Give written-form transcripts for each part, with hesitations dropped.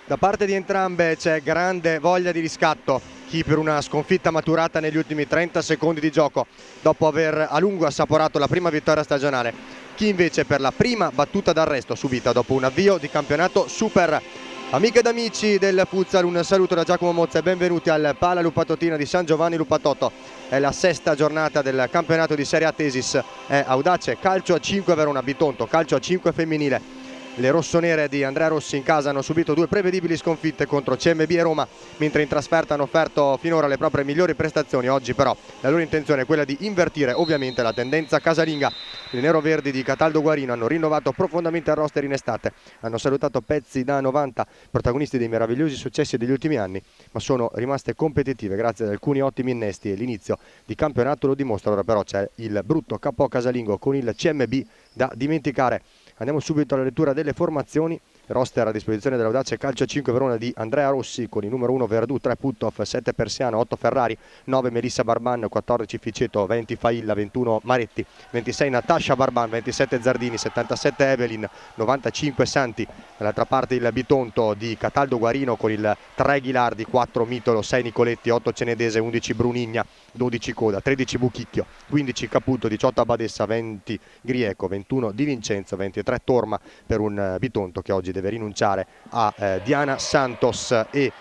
Da parte di entrambe c'è grande voglia di riscatto. Chi per una sconfitta maturata negli ultimi 30 secondi di gioco dopo aver a lungo assaporato la prima vittoria stagionale. Chi invece per la prima battuta d'arresto subita dopo un avvio di campionato super. Amiche ed amici del futsal, un saluto da Giacomo Mozza e benvenuti al Pala Lupatotina di San Giovanni Lupatotto. È la sesta giornata del campionato di Serie A Tesis. È Audace Calcio a 5 Verona Bitonto, calcio a 5 femminile. Le rossonere di Andrea Rossi in casa hanno subito due prevedibili sconfitte contro CMB e Roma, mentre in trasferta hanno offerto finora le proprie migliori prestazioni. Oggi però la loro intenzione è quella di invertire ovviamente la tendenza casalinga. Le neroverdi di Cataldo Guarino hanno rinnovato profondamente il roster in estate, hanno salutato pezzi da 90, protagonisti dei meravigliosi successi degli ultimi anni, ma sono rimaste competitive grazie ad alcuni ottimi innesti e l'inizio di campionato lo dimostra. Ora però c'è il brutto capo casalingo con il CMB da dimenticare. Andiamo subito alla lettura delle formazioni. Roster a disposizione dell'Audace Calcio 5 Verona di Andrea Rossi con il numero 1 Verdù, 3 Puttoff, 7 Persiano, 8 Ferrari, 9 Melissa Barban, 14 Ficeto, 20 Failla, 21 Maretti, 26 Natascia Barban, 27 Zardini, 77 Evelyn, 95 Santi. Dall'altra parte il Bitonto di Cataldo Guarino con il 3 Ghilardi, 4 Mitolo, 6 Nicoletti, 8 Cenedese, 11 Brunigna, 12 Coda, 13 Buchicchio, 15 Caputo, 18 Abadessa, 20 Grieco, 21 Di Vincenzo, 23 Torma per un Bitonto che oggi deve rinunciare a Diana Santos e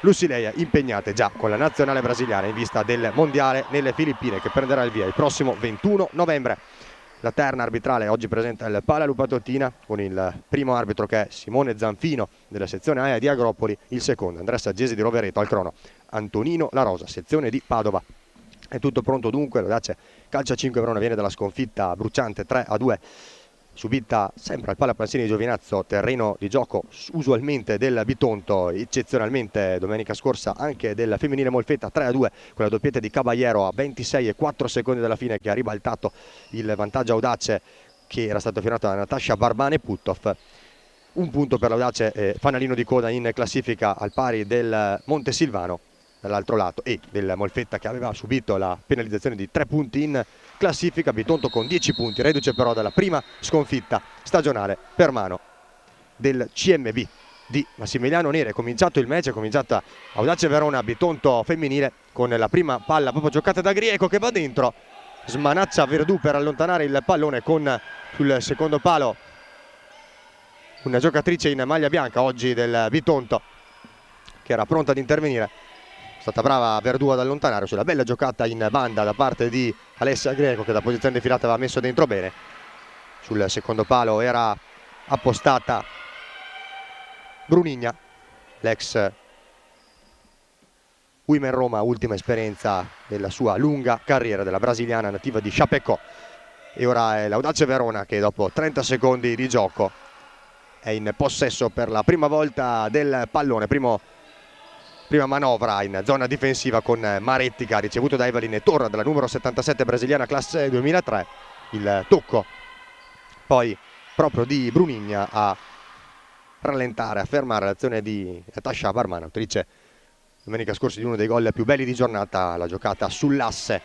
Lucileia, impegnate già con la nazionale brasiliana in vista del mondiale nelle Filippine che prenderà il via il prossimo 21 novembre. La terna arbitrale oggi presenta il Pala Lupatotina con il primo arbitro che è Simone Zanfino della sezione AIA di Agropoli, il secondo Andrea Saggesi di Rovereto, al crono Antonino La Rosa, sezione di Padova. È tutto pronto dunque, l'Audace Calcio a 5 Verona viene dalla sconfitta bruciante 3-2 subita sempre al Pala Pansini di Giovinazzo, terreno di gioco usualmente del Bitonto, eccezionalmente domenica scorsa anche del femminile Molfetta 3-2 con la doppietta di Caballero a 26 e 4 secondi dalla fine che ha ribaltato il vantaggio Audace che era stato firmato da Natascia Barban e Puttoff. Un punto per l'Audace, fanalino di coda in classifica al pari del Montesilvano dall'altro lato e del Molfetta che aveva subito la penalizzazione di 3 punti in classifica. Bitonto con 10 punti, reduce però dalla prima sconfitta stagionale per mano del CMB di Massimiliano Neri. È cominciato il match, è cominciata Audace Verona Bitonto femminile con la prima palla proprio giocata da Grieco che va dentro, smanaccia Verdù per allontanare il pallone con sul secondo palo una giocatrice in maglia bianca oggi del Bitonto che era pronta ad intervenire. È stata brava Verdù ad allontanare sulla bella giocata in banda da parte di Alessia Greco che da posizione defilata aveva messo dentro bene. Sul secondo palo era appostata Brunigna, l'ex Women Roma, ultima esperienza della sua lunga carriera della brasiliana nativa di Chapecó. E ora è l'Audace Verona che dopo 30 secondi di gioco è in possesso per la prima volta del pallone. Prima manovra in zona difensiva con Maretti che ha ricevuto da Evelyn e torna dalla numero 77 brasiliana classe 2003. Il tocco poi proprio di Brunigna a rallentare, a fermare l'azione di Natascia Barban, autrice domenica scorsa di uno dei gol più belli di giornata, la giocata sull'asse.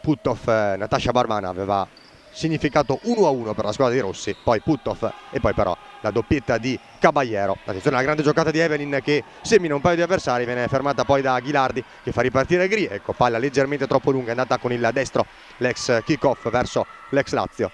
Puttoff Natascia Barban aveva significato 1-1 per la squadra di Rossi, poi Puttoff e poi però la doppietta di Caballero. Attenzione alla grande giocata di Evelyn che semina un paio di avversari, viene fermata poi da Ghilardi che fa ripartire Grieco, palla leggermente troppo lunga, è andata con il destro l'ex kick-off verso l'ex Lazio,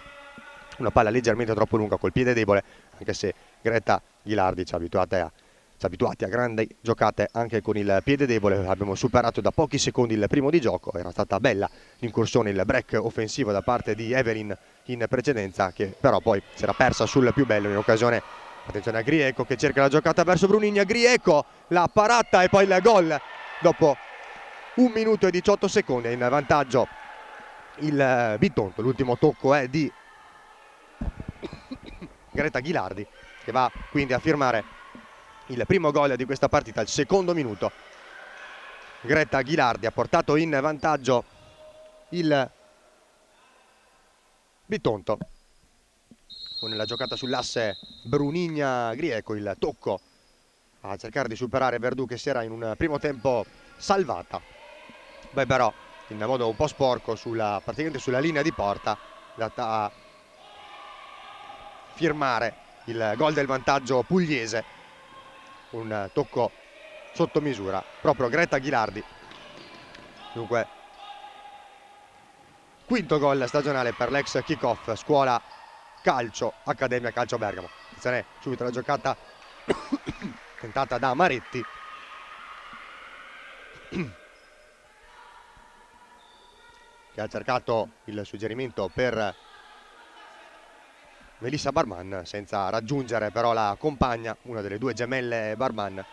una palla leggermente troppo lunga col piede debole, anche se Greta Ghilardi ci ha abituati a grandi giocate anche con il piede debole. Abbiamo superato da pochi secondi il primo di gioco, era stata bella l'incursione, il break offensivo da parte di Evelyn in precedenza che però poi si era persa sul più bello in occasione. Attenzione a Grieco che cerca la giocata verso Brunigna, Grieco la parata e poi il gol dopo 1 minuto e 18 secondi in vantaggio il Bitonto. L'ultimo tocco è di Greta Ghilardi che va quindi a firmare il primo gol di questa partita al secondo minuto. Greta Ghilardi ha portato in vantaggio il Bitonto con la giocata sull'asse Brunigna-Grieco, il tocco a cercare di superare Verdù che si era in un primo tempo salvata, beh però in modo un po' sporco praticamente sulla linea di porta, andata a firmare il gol del vantaggio pugliese. un tocco sotto misura, proprio Greta Ghilardi. Dunque, quinto gol stagionale per l'ex Kickoff Scuola Calcio Accademia Calcio Bergamo. Attenzione, subito la giocata tentata da Maretti. Che ha cercato il suggerimento per Melissa Barman, senza raggiungere però la compagna, una delle due gemelle Barman.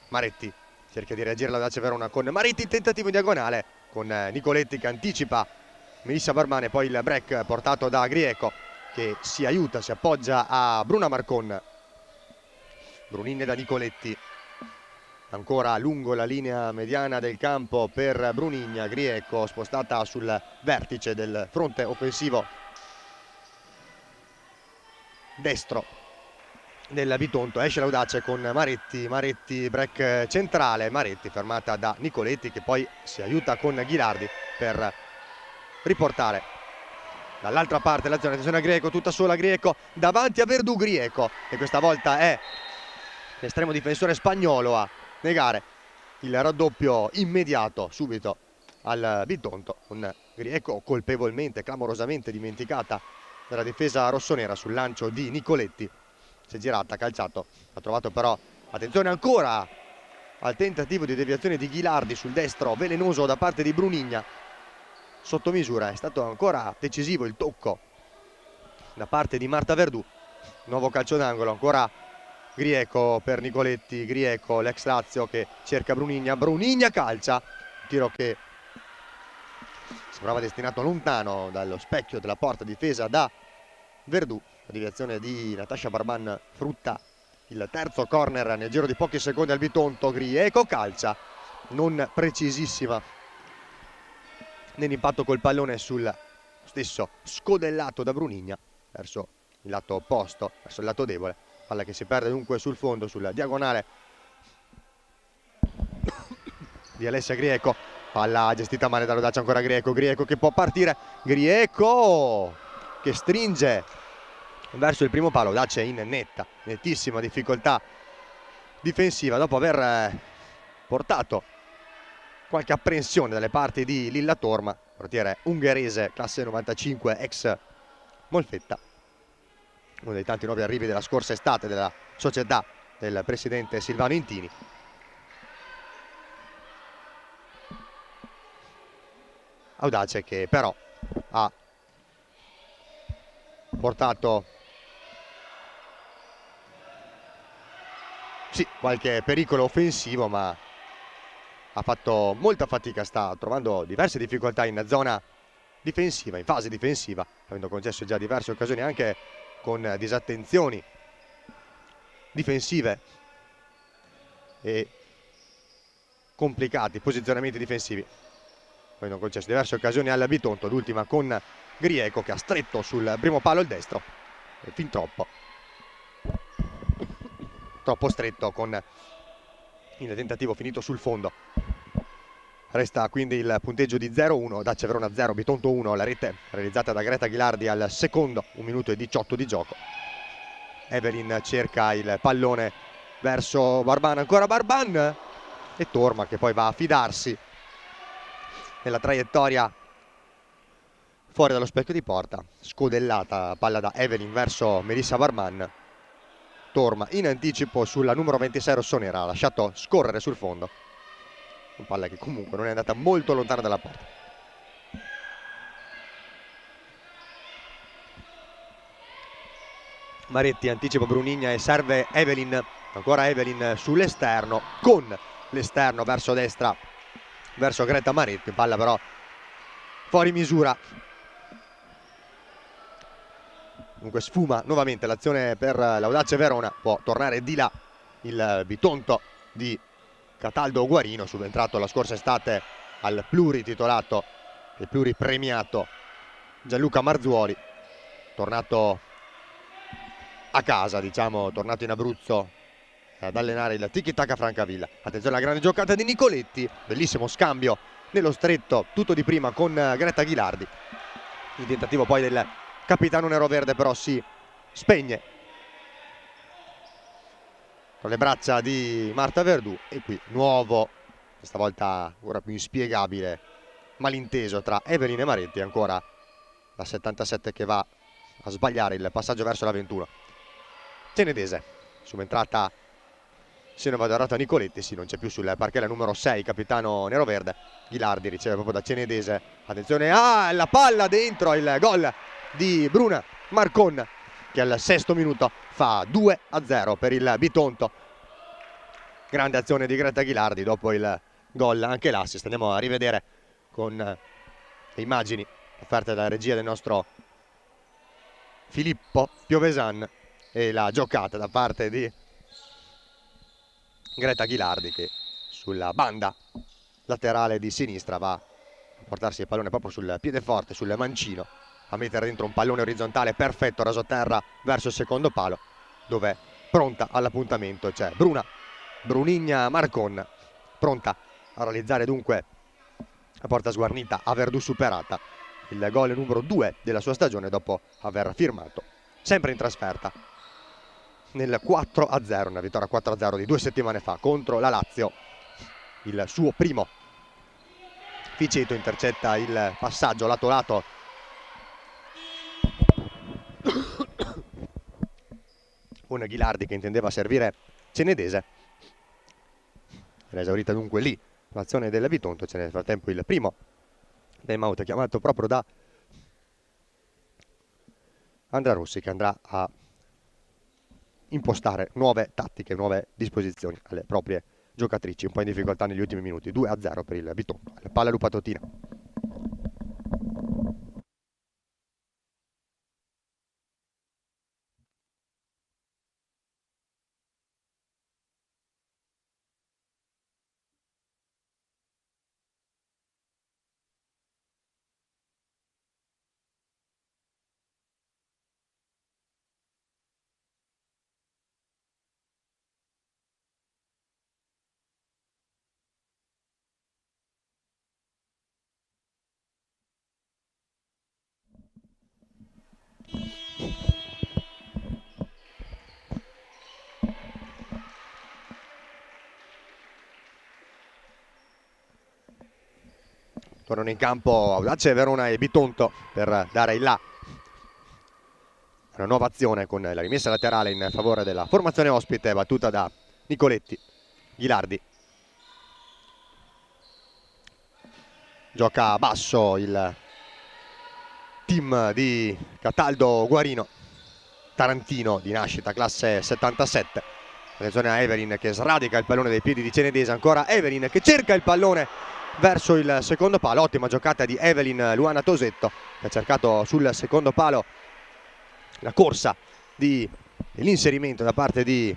Maretti cerca di reagire l'Audace Verona con Maretti in tentativo in diagonale, con Nicoletti che anticipa Melissa Barman, e poi il break portato da Grieco che si aiuta, si appoggia a Bruna Marcon. Brunine da Nicoletti, ancora lungo la linea mediana del campo per Brunigna. Grieco spostata sul vertice del fronte offensivo destro del Bitonto. Esce l'Audace con Maretti, Maretti break centrale, Maretti fermata da Nicoletti che poi si aiuta con Ghilardi per riportare dall'altra parte l'azione. Attenzione a Grieco, tutta sola Grieco davanti a Verdù. Grieco, e questa volta è l'estremo difensore spagnolo a negare il raddoppio immediato subito al Bitonto, con Grieco colpevolmente, clamorosamente dimenticata dalla difesa rossonera sul lancio di Nicoletti. Si è girata, ha calciato, ha trovato però, attenzione ancora al tentativo di deviazione di Ghilardi sul destro velenoso da parte di Brunigna. Sotto misura, è stato ancora decisivo il tocco da parte di Marta Verdù. Nuovo calcio d'angolo, ancora Grieco per Nicoletti. Grieco, l'ex Lazio, che cerca Brunigna. Brunigna calcia, tiro che sembrava destinato lontano dallo specchio della porta difesa da Verdù. La deviazione di Natascia Barban frutta il terzo corner nel giro di pochi secondi al Bitonto. Grieco calcia, non precisissima nell'impatto col pallone sul stesso scodellato da Brunigna verso il lato opposto, verso il lato debole. Palla che si perde dunque sul fondo, sulla diagonale di Alessia Grieco. Palla gestita male dall'Audace, ancora Grieco. Grieco che può partire, Grieco che stringe verso il primo palo. Audace in nettissima difficoltà difensiva dopo aver portato qualche apprensione dalle parti di Lilla Torma, portiere ungherese classe 95 ex Molfetta, uno dei tanti nuovi arrivi della scorsa estate della società del presidente Silvano Intini. Audace che però ha portato sì qualche pericolo offensivo, ma ha fatto molta fatica, sta trovando diverse difficoltà in zona difensiva, in fase difensiva, avendo concesso già diverse occasioni anche con disattenzioni difensive e complicati posizionamenti difensivi, avendo concesso diverse occasioni al Bitonto, l'ultima con Grieco che ha stretto sul primo palo il destro, e fin troppo stretto, con il tentativo finito sul fondo. Resta quindi il punteggio di 0-1, Audace Verona 0, Bitonto 1, la rete realizzata da Greta Ghilardi al secondo, 1 minuto e 18 di gioco. Evelyn cerca il pallone verso Barban, ancora Barban, e Torma che poi va a fidarsi nella traiettoria fuori dallo specchio di porta. Scodellata palla da Evelyn verso Melissa Barban. Torma in anticipo sulla numero 26 rossonera, ha lasciato scorrere sul fondo. Una palla che comunque non è andata molto lontana dalla porta. Maretti anticipa Brunigna e serve Evelyn, ancora Evelyn sull'esterno, con l'esterno verso destra, verso Greta Maretti, palla però fuori misura. Dunque sfuma nuovamente l'azione per l'Audace Verona, può tornare di là il Bitonto di Cataldo Guarino, subentrato la scorsa estate al plurititolato e pluripremiato Gianluca Marzuoli, tornato a casa, diciamo, tornato in Abruzzo ad allenare il Tiki Taka Francavilla. Attenzione alla grande giocata di Nicoletti, bellissimo scambio nello stretto, tutto di prima con Greta Ghilardi. Il tentativo poi del capitano neroverde però si spegne. con le braccia di Marta Verdù. E qui nuovo, questa volta ancora più inspiegabile, malinteso tra Evelyn e Maretti. Ancora la 77 che va a sbagliare il passaggio verso la 21. Cenedese, subentrata, se non vado errato, a Nicoletti. Sì, non c'è più sul parquet la numero 6, capitano neroverde. Ghilardi riceve proprio da Cenedese. Attenzione, la palla dentro, il gol di Bruna Marcon, che al 6° minuto fa 2-0 per il Bitonto. Grande azione di Greta Ghilardi dopo il gol, anche l'assist. Andiamo a rivedere con le immagini offerte dalla regia del nostro Filippo Piovesan e la giocata da parte di Greta Ghilardi, che sulla banda laterale di sinistra va a portarsi il pallone proprio sul piede forte, sul mancino, a mettere dentro un pallone orizzontale perfetto, rasoterra verso il secondo palo, dove pronta all'appuntamento c'è Brunigna Marcon, pronta a realizzare dunque la porta sguarnita a Verdù superata, il gol numero 2 della sua stagione dopo aver firmato sempre in trasferta nel 4-0, una vittoria 4-0 di 2 settimane fa contro la Lazio. Il suo primo Ficeto intercetta il passaggio lato lato con Ghilardi che intendeva servire Cenedese. Era esaurita dunque lì l'azione del Bitonto. C'è nel frattempo il primo time out chiamato proprio da Andrea Rossi, che andrà a impostare nuove tattiche, nuove disposizioni alle proprie giocatrici, un po' in difficoltà negli ultimi minuti. 2-0 per il Bitonto. La palla Lupa Totina. Tornano in campo Audace Verona e Bitonto per dare il là. Una nuova azione con la rimessa laterale in favore della formazione ospite, battuta da Nicoletti. Ghilardi gioca basso il team di Cataldo Guarino, tarantino di nascita, classe 77. Attenzione a Evelyn che sradica il pallone dai piedi di Cenedese. Ancora Evelyn che cerca il pallone verso il secondo palo. Ottima giocata di Evelyn Luana Tosetto, che ha cercato sul secondo palo la corsa dell'inserimento da parte di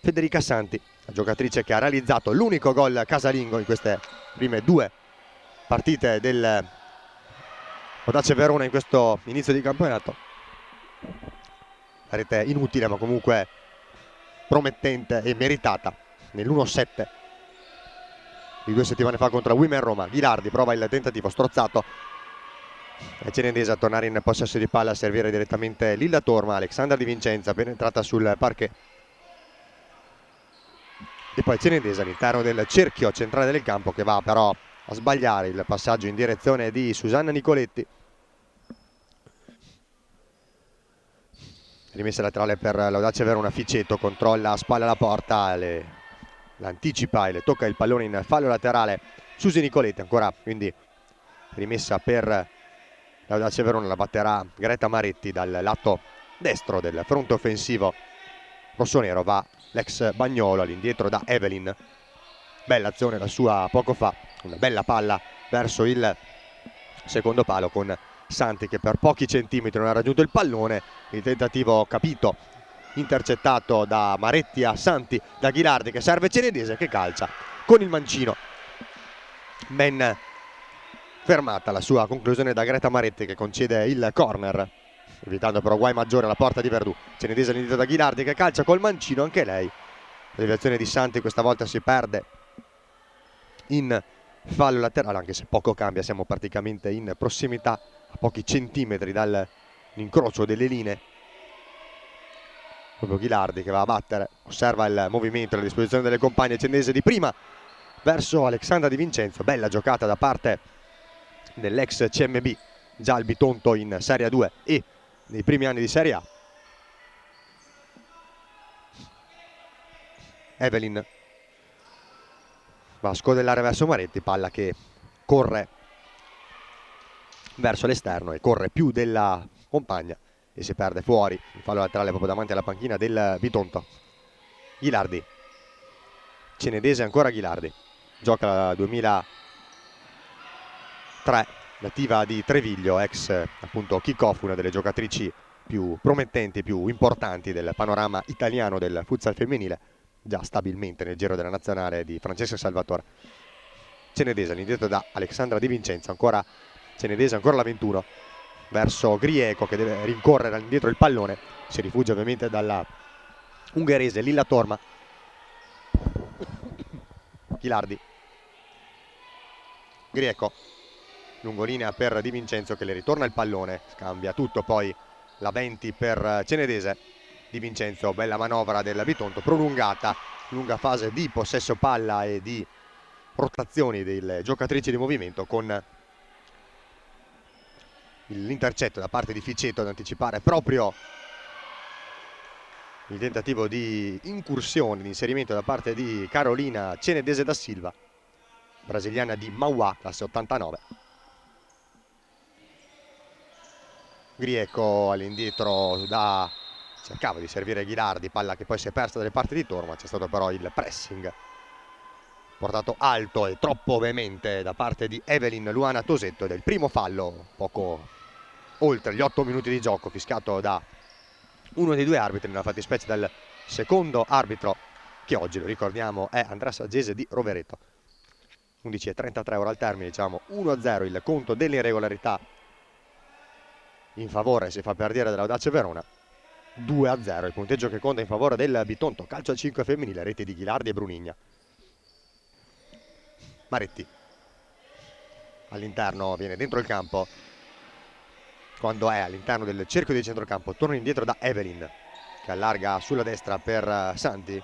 Federica Santi, la giocatrice che ha realizzato l'unico gol casalingo in queste prime 2 partite del Audace Verona in questo inizio di campionato. La rete inutile ma comunque promettente e meritata nell'1-7 di 2 settimane fa contro Women Roma. Ghilardi prova il tentativo strozzato e Cenedese a tornare in possesso di palla, a servire direttamente Lilla Torma. Alexandra Di Vincenza penetrata sul parquet e poi Cenedese all'interno del cerchio centrale del campo, che va però a sbagliare il passaggio in direzione di Susanna Nicoletti. Rimessa laterale per l'Audace Verona. Ficeto controlla a spalla la porta, l'anticipa e le tocca il pallone in fallo laterale Susi Nicoletti. Ancora quindi rimessa per l'Audace Verona, la batterà Greta Maretti dal lato destro del fronte offensivo rossonero. Va l'ex Bagnolo all'indietro da Evelyn. Bella azione la sua poco fa, una bella palla verso il secondo palo con Santi che per pochi centimetri non ha raggiunto il pallone. Il tentativo capito, intercettato da Maretti a Santi, da Ghilardi che serve Cenedese che calcia con il mancino. Ben fermata la sua conclusione da Greta Maretti, che concede il corner, evitando però guai maggiore alla porta di Verdù. Cenedese all'inizio da Ghilardi che calcia col mancino anche lei. La deviazione di Santi questa volta si perde in fallo laterale, anche se poco cambia, siamo praticamente in prossimità, a pochi centimetri dall'incrocio delle linee. proprio Ghilardi che va a battere, osserva il movimento e la disposizione delle compagne Cenese di prima verso Alexandra Di Vincenzo. Bella giocata da parte dell'ex CMB, già il Bitonto in Serie 2 e nei primi anni di Serie A. Evelyn va a scodellare verso Maretti, palla che corre verso l'esterno e corre più della compagna e si perde fuori. Il fallo laterale proprio davanti alla panchina del Bitonto. Ghilardi, Cenedese ancora Ghilardi, gioca la 2003, nativa di Treviglio, ex appunto kick-off, una delle giocatrici più promettenti, più importanti del panorama italiano del futsal femminile, già stabilmente nel giro della nazionale di Francesca Salvatore. Cenedese all'indietro da Alexandra Di Vincenzo, ancora Cenedese, ancora la 21 verso Grieco che deve rincorrere all'indietro il pallone, si rifugia ovviamente dalla ungherese Lilla Torma. Ghilardi, Grieco, lungolinea per Di Vincenzo che le ritorna il pallone, scambia tutto, poi la 20 per Cenedese. Di Vincenzo, bella manovra del Bitonto, prolungata, lunga fase di possesso palla e di rotazioni delle giocatrici di movimento, con l'intercetto da parte di Ficetto ad anticipare proprio il tentativo di incursione, di inserimento da parte di Carolina Cenedese da Silva, brasiliana di Mauá, classe 89. Grieco all'indietro cercava di servire Ghilardi, palla che poi si è persa dalle parti di Torma, c'è stato però il pressing portato alto e troppo veemente da parte di Evelyn Luana Tosetto ed è il primo fallo poco oltre gli 8 minuti di gioco, fischiato da uno dei due arbitri, nella fattispecie dal secondo arbitro, che oggi, lo ricordiamo, è Andrea Saggese di Rovereto. 11:33 ora al termine, diciamo 1-0 il conto delle irregolarità in favore, si fa per dire, dell'Audace Verona. 2-0 il punteggio che conta in favore del Bitonto. Calcio a 5 femminile, reti di Ghilardi e Brunigna. Maretti all'interno, viene dentro il campo, quando è all'interno del cerchio di centrocampo torna indietro da Evelyn che allarga sulla destra per Santi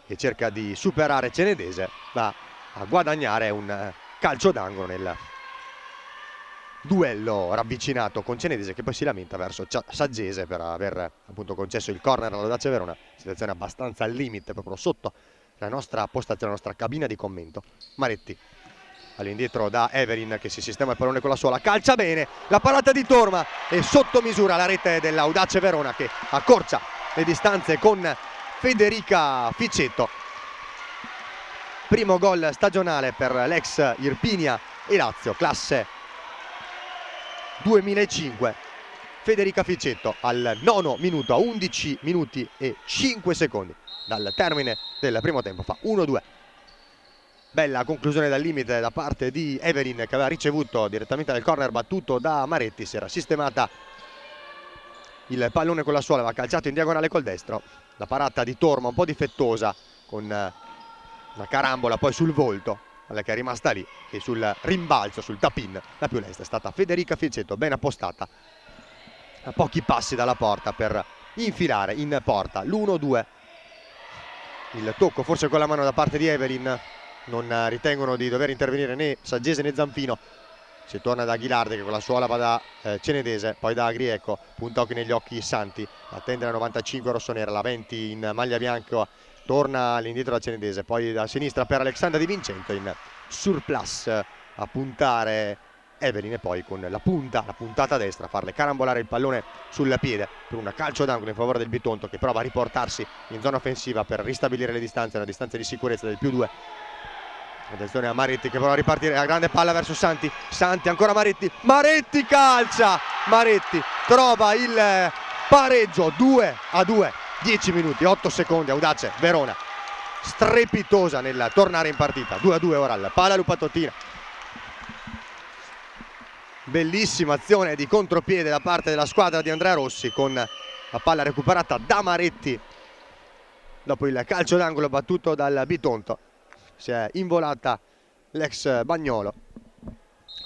e cerca di superare Cenedese, va a guadagnare un calcio d'angolo nel duello ravvicinato con Cenedese, che poi si lamenta verso Saggese per aver appunto concesso il corner all'Audace Verona. Situazione abbastanza al limite proprio sotto la nostra postazione, la nostra cabina di commento. Maretti all'indietro da Evelyn che si sistema il pallone con la sola, calcia bene, la parata di Torma e sotto misura la rete dell'Audace Verona che accorcia le distanze con Federica Ficetto. Primo gol stagionale per l'ex Irpinia e Lazio, classe 2005. Federica Ficetto al 9° minuto, a 11 minuti e 5 secondi dal termine del primo tempo, fa 1-2. Bella conclusione dal limite da parte di Evelyn che aveva ricevuto direttamente dal corner battuto da Maretti, si era sistemata il pallone con la suola, aveva calciato in diagonale col destro. La parata di Torma un po' difettosa con una carambola poi sul volto, che è rimasta lì, e sul rimbalzo, sul tap-in, la più lesta è stata Federica Ficetto, ben appostata a pochi passi dalla porta per infilare in porta l'1-2. Il tocco forse con la mano da parte di Evelyn, non ritengono di dover intervenire né Saggese né Zanfino. Si torna da Ghilardi che con la suola va da Cenedese, poi da Grieco, punta occhi negli occhi Santi, attende la 95 rossonera, la 20 in maglia bianca, torna all'indietro da Cenedese, poi da sinistra per Alexandra Di Vincenzo, in surplus a puntare Evelyn e poi con la puntata destra a farle carambolare il pallone sul piede per un calcio d'angolo in favore del Bitonto, che prova a riportarsi in zona offensiva per ristabilire le distanze, una distanza di sicurezza del +2. Attenzione a Maretti che prova a ripartire, la grande palla verso Santi, Santi ancora Maretti calcia, Maretti trova il pareggio, 2-2, 10 minuti, 8 secondi, Audace Verona strepitosa nel tornare in partita, 2-2 ora al Pala Lupatottina. Bellissima azione di contropiede da parte della squadra di Andrea Rossi, con la palla recuperata da Maretti dopo il calcio d'angolo battuto dal Bitonto. Si è involata l'ex Bagnolo,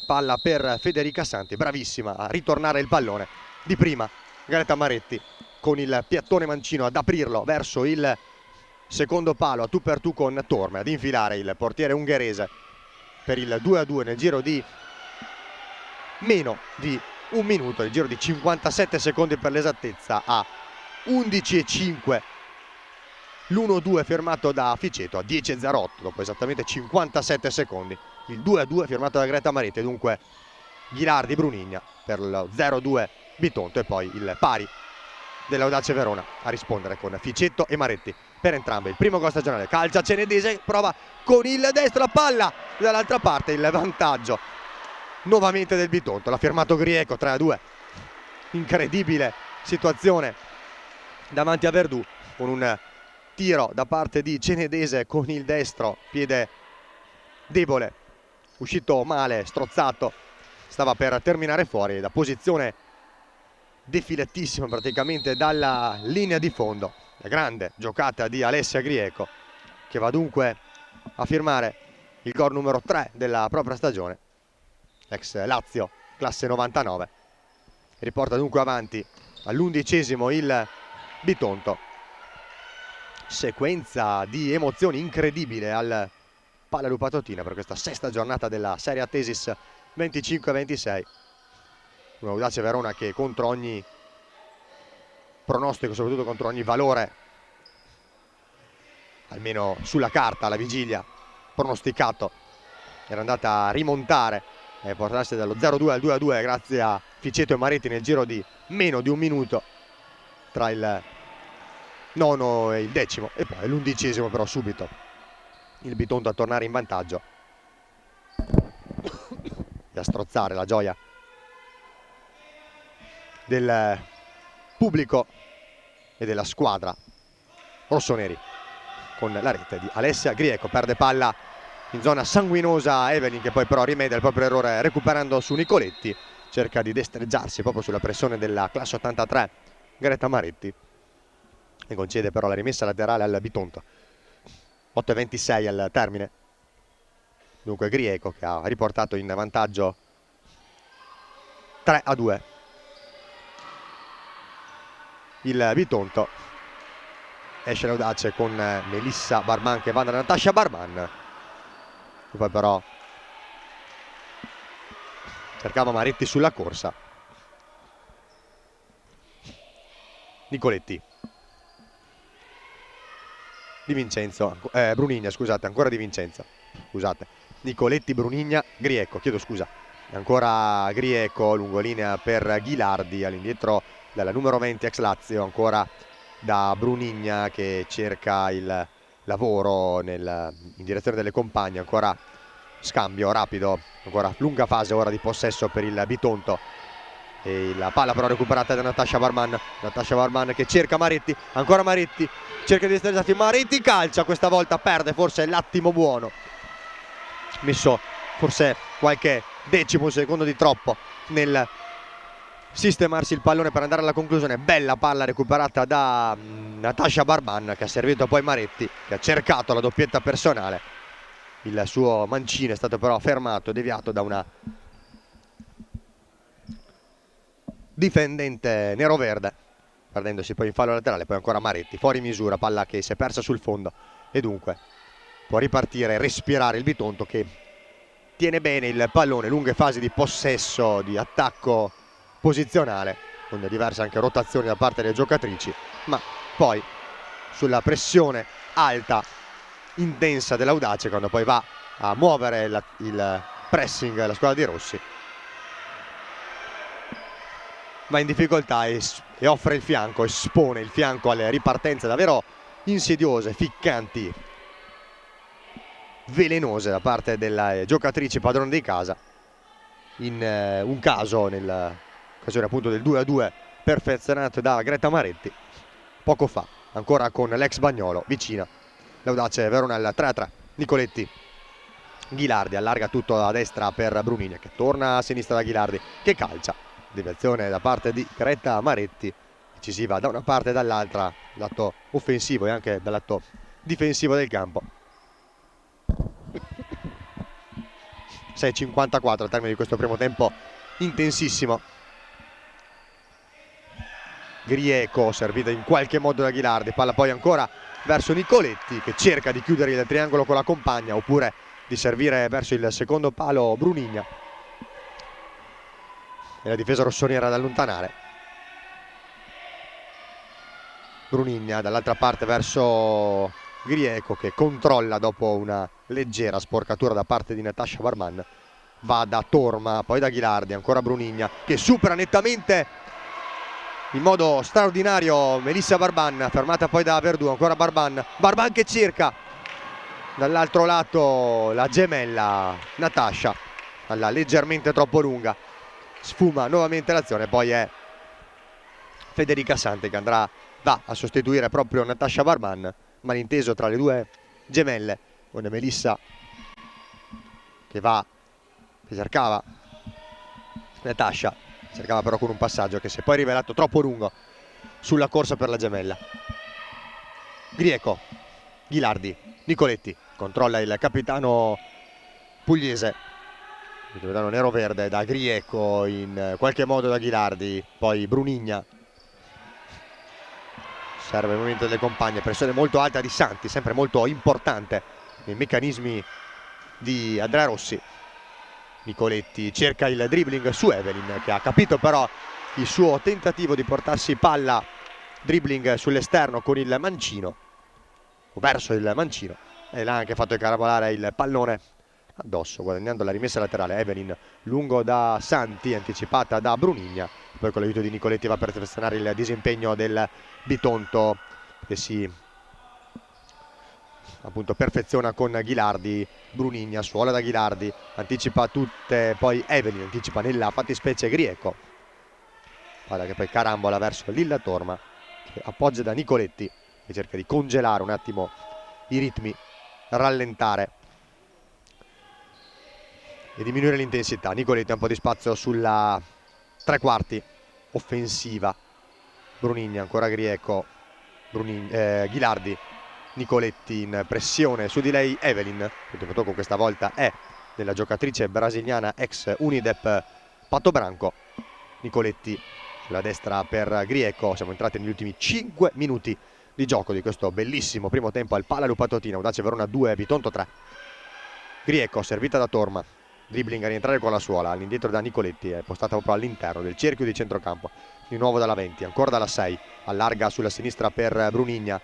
palla per Federica Santi, bravissima a ritornare il pallone di prima Greta Maretti con il piattone mancino ad aprirlo verso il secondo palo a tu per tu con Torme, ad infilare il portiere ungherese per il 2-2 nel giro di meno di un minuto, nel giro di 57 secondi per l'esattezza, a 11:05. L'1-2 firmato da Ficeto a 10:08 dopo esattamente 57 secondi. Il 2-2 firmato da Greta Maretti, dunque Ghilardi Brunigna per lo 0-2 Bitonto, e poi il pari dell'Audace Verona a rispondere con Ficeto e Maretti per entrambe. Il primo gol stagionale, calcia Cenedese, prova con il destro, la palla dall'altra parte, il vantaggio nuovamente del Bitonto, l'ha firmato Grieco, 3-2. Incredibile situazione davanti a Verdù, con un tiro da parte di Cenedese con il destro, piede debole, uscito male, strozzato, stava per terminare fuori da posizione defilettissima praticamente dalla linea di fondo. La grande giocata di Alessia Grieco, che va dunque a firmare il gol numero 3 della propria stagione, ex Lazio classe 99, riporta dunque avanti all'11° il Bitonto. Sequenza di emozioni incredibile al Palla Lupatotina per questa sesta giornata della Serie A Tesis 25-26. Un Audace Verona che contro ogni pronostico, soprattutto contro ogni valore, almeno sulla carta alla vigilia pronosticato, era andata a rimontare e portarsi dallo 0-2 al 2-2 grazie a Ficeto e Maretti nel giro di meno di un minuto tra il nono e il 10°, e poi l'11° però subito il Bitonto a tornare in vantaggio e a strozzare la gioia del pubblico e della squadra rossoneri con la rete di Alessia Grieco. Perde palla in zona sanguinosa Evelyn, che poi però rimedia il proprio errore recuperando su Nicoletti, cerca di destreggiarsi proprio sulla pressione della classe 83 Greta Maretti e concede però la rimessa laterale al Bitonto. 8:26 al termine, dunque Grieco che ha riportato in vantaggio 3-2 il Bitonto. Esce l'Audace con Melissa Barman che va da Natasha Barman, e poi però cercava Maretti sulla corsa. Nicoletti Di Vincenzo, Brunigna, scusate, ancora Di Vincenzo, scusate, Nicoletti, Brunigna, Grieco, chiedo scusa, ancora Grieco, lungolinea per Ghilardi, all'indietro dalla numero 20 ex Lazio, ancora da Brunigna che cerca il lavoro in direzione delle compagne, ancora scambio rapido, ancora lunga fase ora di possesso per il Bitonto, e la palla però recuperata da Natasha Barman che cerca Maretti, ancora Maretti, cerca di destreggiarsi, Maretti calcia, questa volta perde forse l'attimo buono, messo forse qualche decimo secondo di troppo nel sistemarsi il pallone per andare alla conclusione. Bella palla recuperata da Natasha Barman che ha servito poi Maretti, che ha cercato la doppietta personale. Il suo mancino è stato però fermato, deviato da una difendente nero-verde, perdendosi poi in fallo laterale. Poi ancora Maretti fuori misura, palla che si è persa sul fondo, e dunque può ripartire e respirare il Bitonto, che tiene bene il pallone, lunghe fasi di possesso, di attacco posizionale con diverse anche rotazioni da parte delle giocatrici, ma poi sulla pressione alta intensa dell'Audace, quando poi va a muovere il pressing la squadra di Rossi, va in difficoltà e offre il fianco, espone il fianco alle ripartenze davvero insidiose, ficcanti, velenose da parte delle giocatrici padrone di casa. In un caso, nell'occasione appunto del 2-2 perfezionato da Greta Maretti poco fa, ancora con l'ex Bagnolo vicina l'Audace Verona al 3-3. Nicoletti, Ghilardi allarga tutto a destra per Brunigna, che torna a sinistra da Ghilardi, che calcia, deviazione da parte di Greta Maretti, decisiva da una parte e dall'altra, lato offensivo e anche dal lato difensivo del campo. 6:54 al termine di questo primo tempo intensissimo. Grieco, servita in qualche modo da Ghilardi, palla poi ancora verso Nicoletti che cerca di chiudere il triangolo con la compagna oppure di servire verso il secondo palo Brunigna e la difesa rossonera ad allontanare. Brunigna dall'altra parte verso Grieco che controlla dopo una leggera sporcatura da parte di Natasha Barban. Va da Torma, poi da Ghilardi, ancora Brunigna che supera nettamente in modo straordinario Melissa Barban, fermata poi da Verdù, ancora Barban che cerca dall'altro lato la gemella Natasha, alla leggermente troppo lunga, sfuma nuovamente l'azione, poi è Federica Santi che va a sostituire proprio Natasha Barban, malinteso tra le due gemelle, con Melissa che cercava Natasha, cercava però con un passaggio che si è poi rivelato troppo lungo sulla corsa per la gemella. Grieco, Ghilardi, Nicoletti, controlla il capitano pugliese, il capitano nero-verde, da Grieco in qualche modo da Ghilardi, poi Brunigna. Serve il movimento delle compagne, pressione molto alta di Santi, sempre molto importante nei meccanismi di Andrea Rossi. Nicoletti cerca il dribbling su Evelyn che ha capito però il suo tentativo di portarsi palla dribbling sull'esterno con il mancino o verso il mancino e l'ha anche fatto carabolare il pallone addosso, guadagnando la rimessa laterale. Evelyn lungo da Santi, anticipata da Brunigna, poi con l'aiuto di Nicoletti va per perfezionare il disimpegno del Bitonto che si appunto perfeziona con Ghilardi. Brunigna suola da Ghilardi, anticipa tutte, poi Evelyn anticipa nella fattispecie Grieco, palla che poi carambola verso Lilla Torma che appoggia da Nicoletti che cerca di congelare un attimo i ritmi, rallentare e diminuire l'intensità. Nicoletti ha un po' di spazio sulla tre quarti offensiva. Brunigna, ancora Grieco, Ghilardi, Nicoletti in pressione su di lei. Evelyn, il primo tocco questa volta è della giocatrice brasiliana ex Unidep Patobranco. Nicoletti sulla destra per Grieco. Siamo entrati negli ultimi 5 minuti di gioco di questo bellissimo primo tempo al Pala Lupatotina. Audace Verona 2, Bitonto 3. Grieco servita da Torma, dribbling a rientrare con la suola, all'indietro da Nicoletti, è postata proprio all'interno del cerchio di centrocampo, di nuovo dalla 20, ancora dalla 6, allarga sulla sinistra per Brunigna.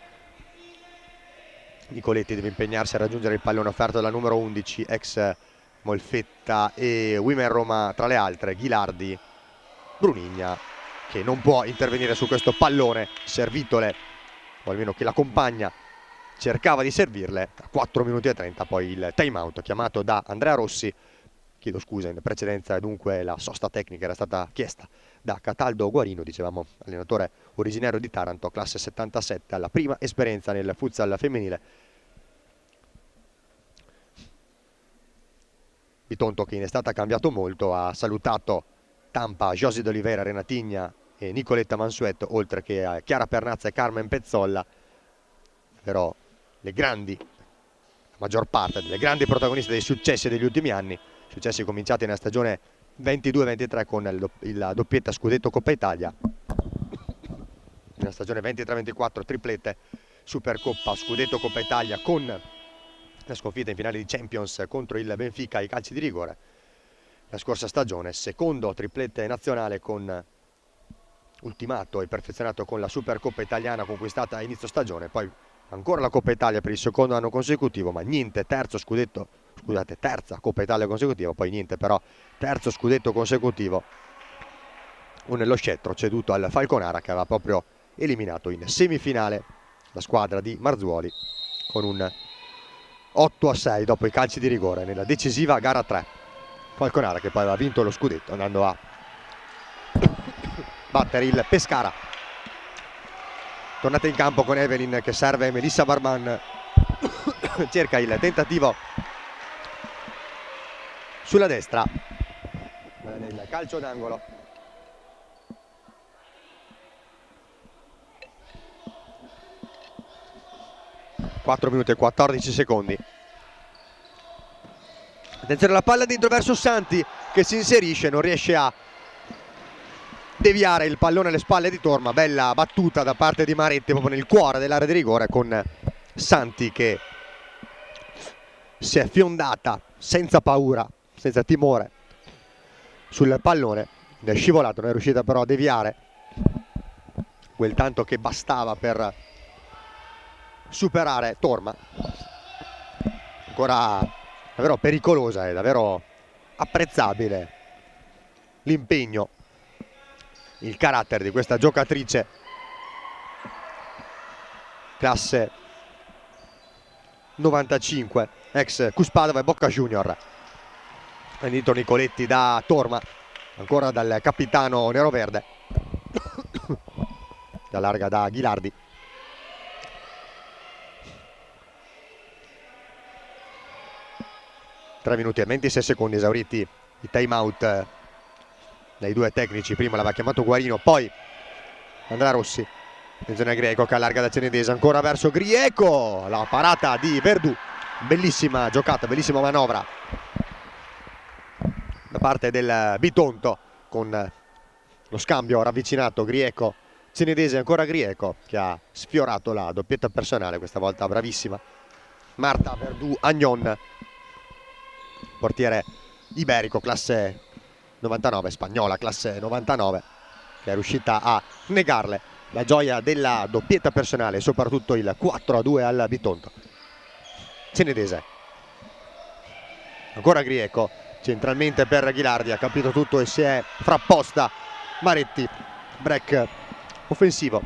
Nicoletti deve impegnarsi a raggiungere il pallone offerto dalla numero 11 ex Molfetta e Women Roma tra le altre. Ghilardi, Brunigna che non può intervenire su questo pallone servitole, o almeno che la compagna cercava di servirle. A 4 minuti e 30 poi il time out chiamato da Andrea Rossi. Chiedo scusa, in precedenza dunque la sosta tecnica era stata chiesta da Cataldo Guarino, dicevamo allenatore originario di Taranto, classe 77, alla prima esperienza nel futsal femminile. Bitonto che in estate ha cambiato molto, ha salutato Tampa, Josi d'Oliveira, Renatigna e Nicoletta Mansueto, oltre che a Chiara Pernazza e Carmen Pezzolla, però le grandi, la maggior parte delle grandi protagoniste dei successi degli ultimi anni, successi cominciati nella stagione 22-23 con la doppietta scudetto Coppa Italia, nella stagione 23-24 triplette Supercoppa, scudetto Coppa Italia con la sconfitta in finale di Champions contro il Benfica ai calci di rigore la scorsa stagione, secondo triplette nazionale con ultimato e perfezionato con la Supercoppa italiana conquistata a inizio stagione, poi ancora la Coppa Italia per il secondo anno consecutivo, ma niente terza Coppa Italia consecutiva, poi niente però terzo scudetto consecutivo con lo scettro ceduto al Falconara che aveva proprio eliminato in semifinale la squadra di Marzuoli con un 8-6 dopo i calci di rigore nella decisiva gara 3. Falconara che poi aveva vinto lo scudetto andando a battere il Pescara. Tornata in campo con Evelyn che serve Melissa Barban, cerca il tentativo sulla destra del calcio d'angolo. (4 minuti e 14 secondi). Attenzione alla palla dentro verso Santi che si inserisce, non riesce a deviare il pallone alle spalle di Torma. Bella battuta da parte di Maretti proprio nel cuore dell'area di rigore, con Santi che si è fiondata senza paura, senza timore sul pallone, è scivolato, non è riuscita però a deviare quel tanto che bastava per superare Torma. Ancora davvero pericolosa, è davvero apprezzabile l'impegno, il carattere di questa giocatrice classe 95, ex Cuspadova e Bocca Junior. Prendito Nicoletti da Torma, ancora dal capitano neroverde, da larga da Ghilardi. Tre minuti e 26 secondi esauriti i time out dai due tecnici. Prima l'aveva chiamato Guarino, poi Andrea Rossi. Attenzione a Grieco che allarga da Cenedese, ancora verso Grieco, la parata di Verdù, bellissima giocata, bellissima manovra da parte del Bitonto, con lo scambio ravvicinato Grieco Cenedese, ancora Grieco che ha sfiorato la doppietta personale, questa volta bravissima Marta Verdù Agnon, portiere iberico classe 99, spagnola classe 99, che è riuscita a negarle la gioia della doppietta personale e soprattutto il 4-2 al Bitonto. Cenedese, ancora Grieco centralmente per Ghilardi, ha capito tutto e si è frapposta Maretti, break offensivo,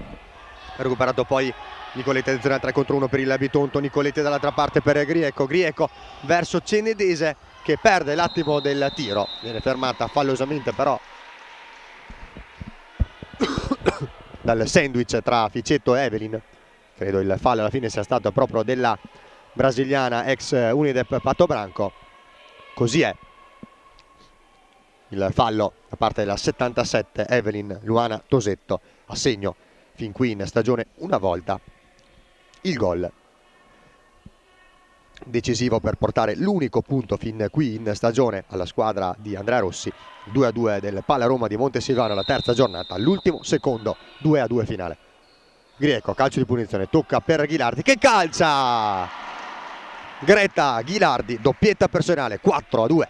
ha recuperato poi Nicoletti, attenzione al 3 contro 1 per il Bitonto, Nicoletti dall'altra parte per Grieco, Grieco verso Cenedese che perde l'attimo del tiro, viene fermata fallosamente però dal sandwich tra Ficetto e Evelyn. Credo il fallo alla fine sia stato proprio della brasiliana ex Unidep Patobranco, così è. Il fallo da parte della 77 Evelyn Luana Tosetto, a segno fin qui in stagione una volta il gol decisivo per portare l'unico punto fin qui in stagione alla squadra di Andrea Rossi. 2-2 del Palla Roma di Montesilvano, la terza giornata, l'ultimo secondo 2-2 finale. Grieco, calcio di punizione, tocca per Ghilardi che calcia! Greta Ghilardi, doppietta personale, 4-2.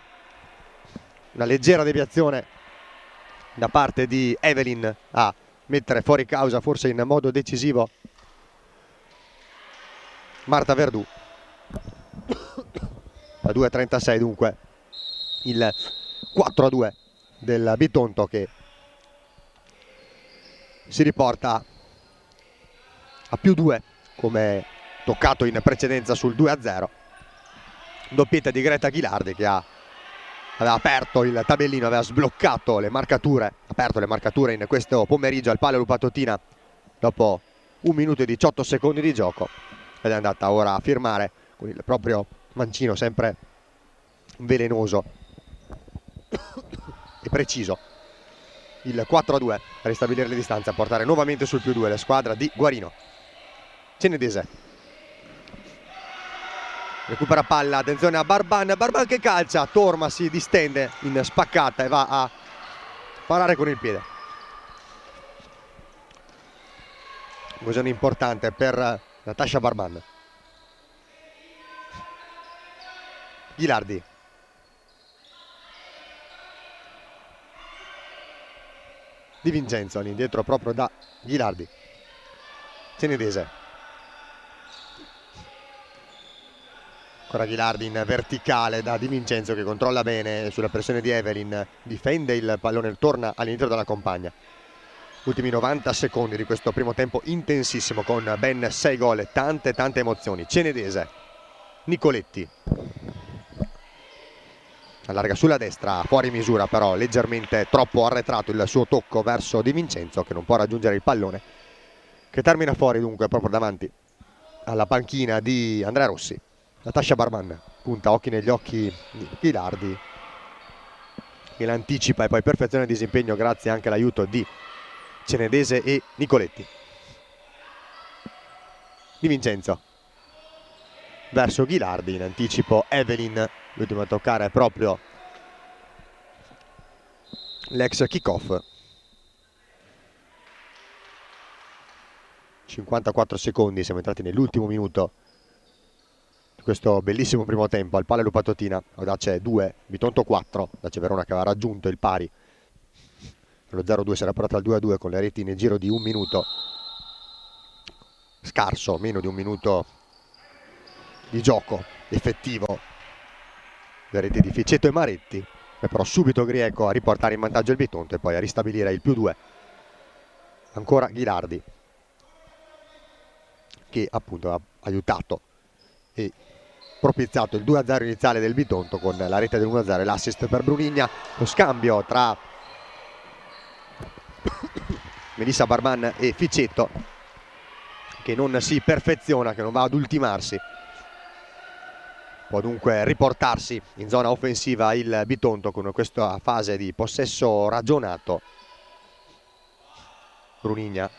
Una leggera deviazione da parte di Evelyn a mettere fuori causa forse in modo decisivo Marta Verdù. Da 2.36 dunque il 4-2 del Bitonto che si riporta a +2 come toccato in precedenza sul 2-0. Doppietta di Greta Ghilardi che aveva aperto il tabellino, aveva sbloccato le marcature, aperto le marcature in questo pomeriggio al Palla Lupatotina dopo 1 minuto e 18 secondi di gioco, ed è andata ora a firmare con il proprio mancino sempre velenoso e preciso il 4-2 per ristabilire le distanze, a portare nuovamente sul +2 la squadra di Guarino. Cenedese recupera palla, attenzione a Barban che calcia, Torma si distende in spaccata e va a parare con il piede. Occasione importante per Natasha Barban. Ghilardi, Di Vincenzo all'indietro proprio da Ghilardi. Cenedese, ancora Ghilardi in verticale da Di Vincenzo che controlla bene sulla pressione di Evelyn, difende il pallone, torna all'interno della compagna. Ultimi 90 secondi di questo primo tempo intensissimo con ben 6 gol e tante emozioni. Cenedese, Nicoletti allarga sulla destra, fuori misura però, leggermente troppo arretrato il suo tocco verso Di Vincenzo che non può raggiungere il pallone, che termina fuori dunque proprio davanti alla panchina di Andrea Rossi. Natasha Barban punta occhi negli occhi di Ghilardi che l'anticipa e poi perfeziona il disimpegno grazie anche all'aiuto di Cenedese e Nicoletti. Di Vincenzo verso Ghilardi, in anticipo Evelyn, l'ultimo a toccare è proprio l'ex kick-off. 54 secondi, siamo entrati nell'ultimo minuto di questo bellissimo primo tempo. Al palla Lupa Totina, Audace 2, Bitonto 4, Audace Verona che aveva raggiunto il pari. Lo 0-2 si era portato al 2-2 con le reti nel giro di un minuto scarso, meno di un minuto di gioco effettivo. Le reti di Ficetto e Maretti, e però subito Grieco a riportare in vantaggio il Bitonto e poi a ristabilire il +2. Ancora Ghilardi che appunto ha aiutato e propiziato il 2-0 iniziale del Bitonto con la rete del 1-0 e l'assist per Brunigna. Lo scambio tra Melissa Barban e Ficetto che non si perfeziona, che non va ad ultimarsi. Può dunque riportarsi in zona offensiva il Bitonto con questa fase di possesso ragionato. Brunigna,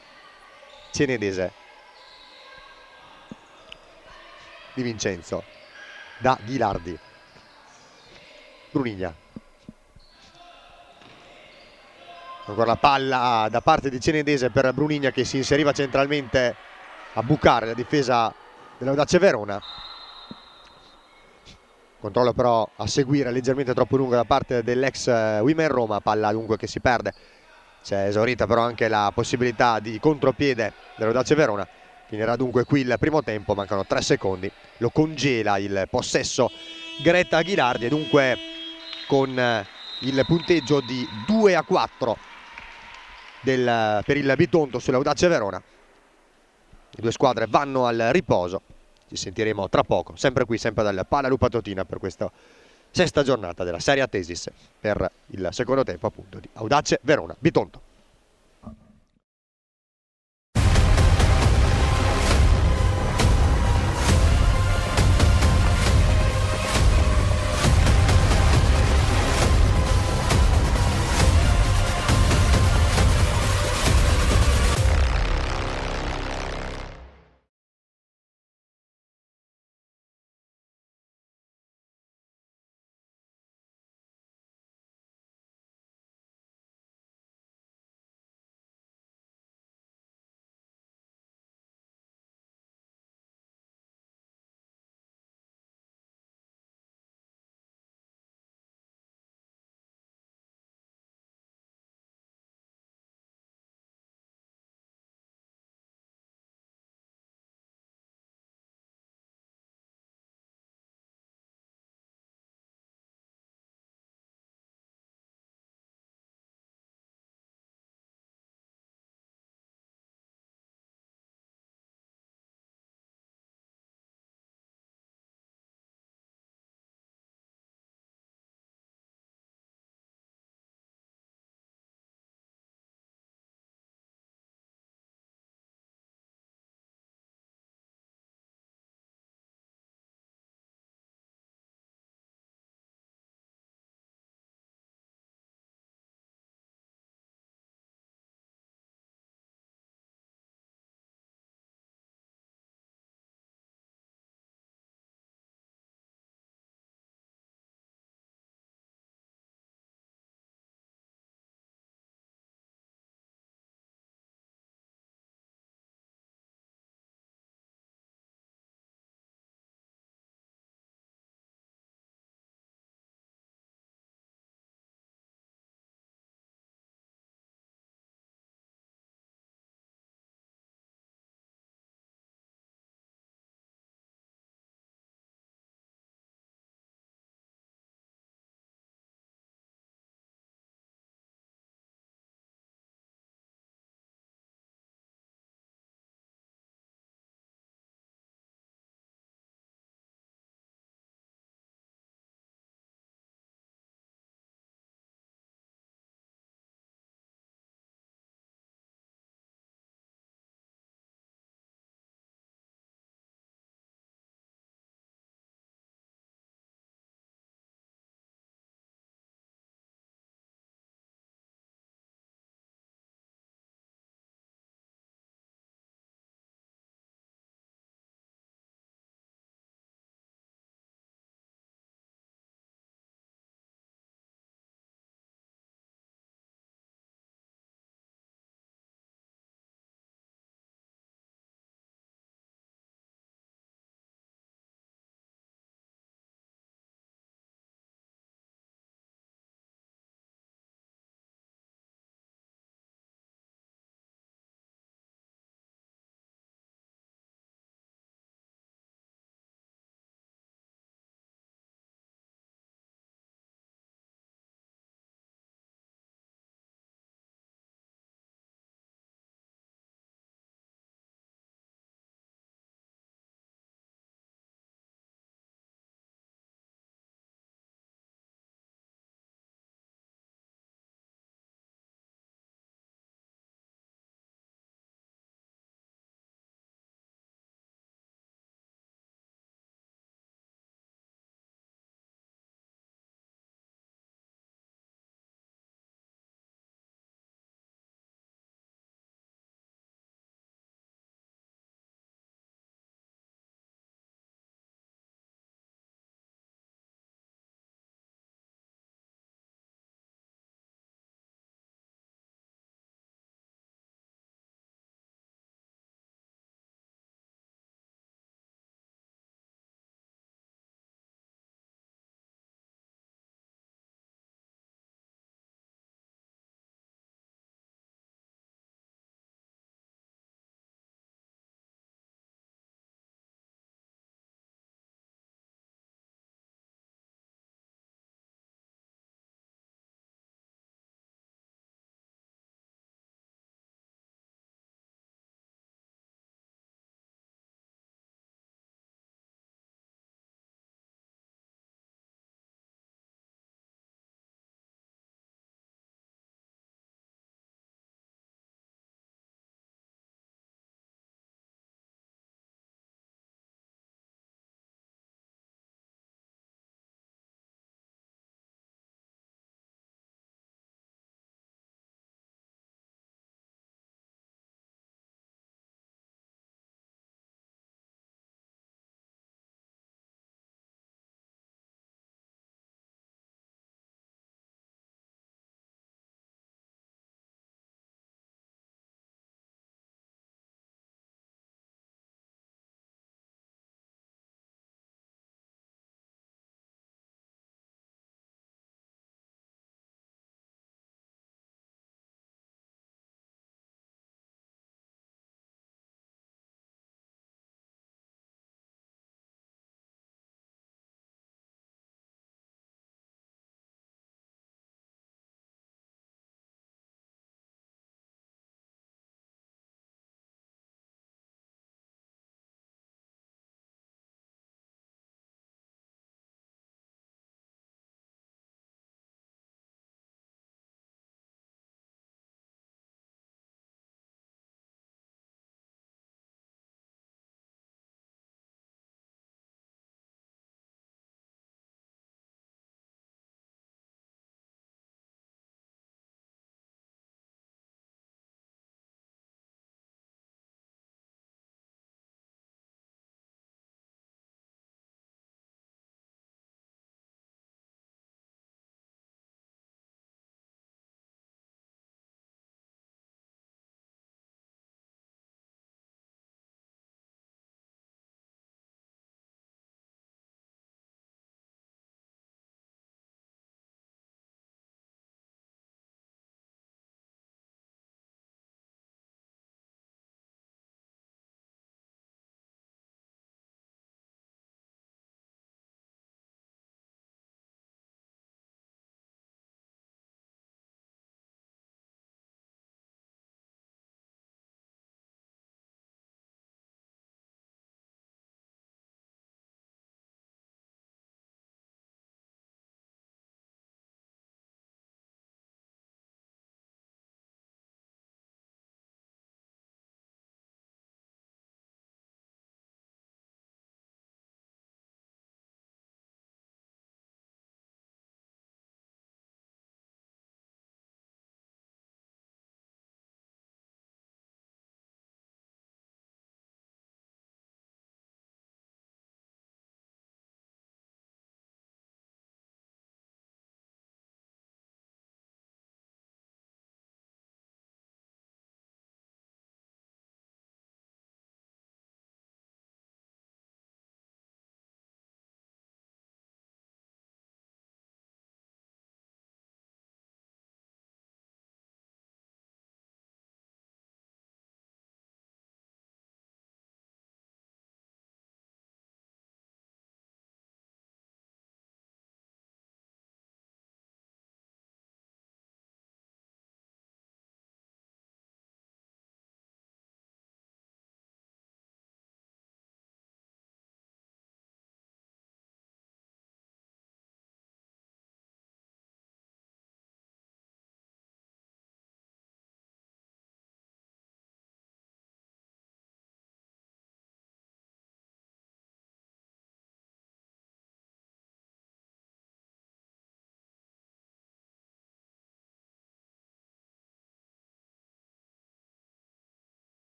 Cenedese, Di Vincenzo, da Ghilardi, Brunigna. Ancora la palla da parte di Cenedese per Brunigna che si inseriva centralmente a bucare la difesa dell'Audace Verona. Controllo però a seguire leggermente troppo lungo da parte dell'ex Women Roma, palla dunque che si perde. Si è esaurita però anche la possibilità di contropiede dell'Audace Verona. Finirà dunque qui il primo tempo, mancano 3 secondi. Lo congela il possesso Greta Ghilardi e dunque con il punteggio di 2-4 per il Bitonto sull'Audace Verona. Le due squadre vanno al riposo. Ci sentiremo tra poco, sempre qui, sempre dal Pala Lupa Totina per questa sesta giornata della Serie A Tesis per il secondo tempo appunto di Audace Verona Bitonto.